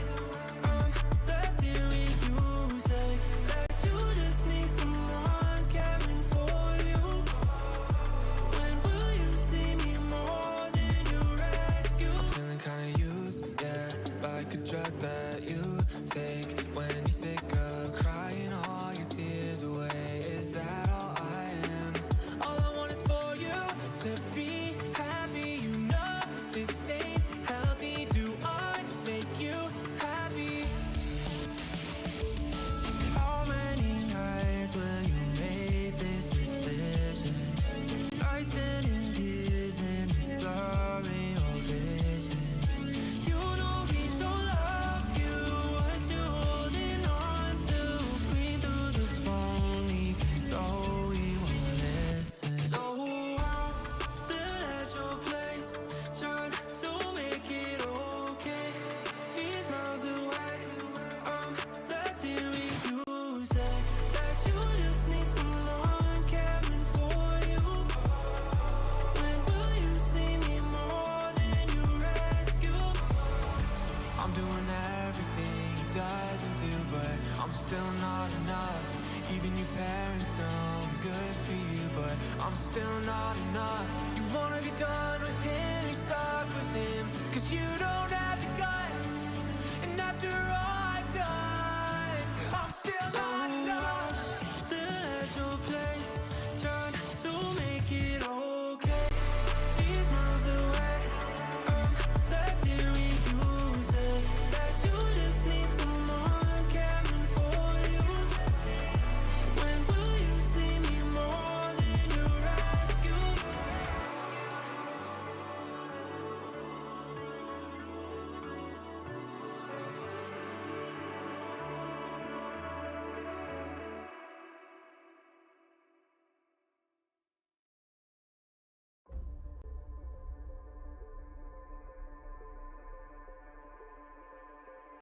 I'm left here with you. Say that you just need someone caring for you. When will you see me more than your rescue? I'm feeling kinda used, yeah, like a drug that you take when you're sick of crying all your tears away. Is that all I am? All I want is for you to be happy. You know this ain't healthy. Do I make you happy? How many nights will you make this decision? Nights ending tears and it's blurring your vision. You know he don't love you, what you holding on to. Scream through the phone even though he won't listen. So I'm still at your place, trying to make it okay. He's miles away, I'm left here with you. Say that you just need someone caring for you. When will you see me more than you rescue? I'm doing everything he doesn't do, but I'm still not enough. Even your parents know I'm good for you, but I'm still not enough. You wanna be done with him, you're stuck with him, 'cause you don't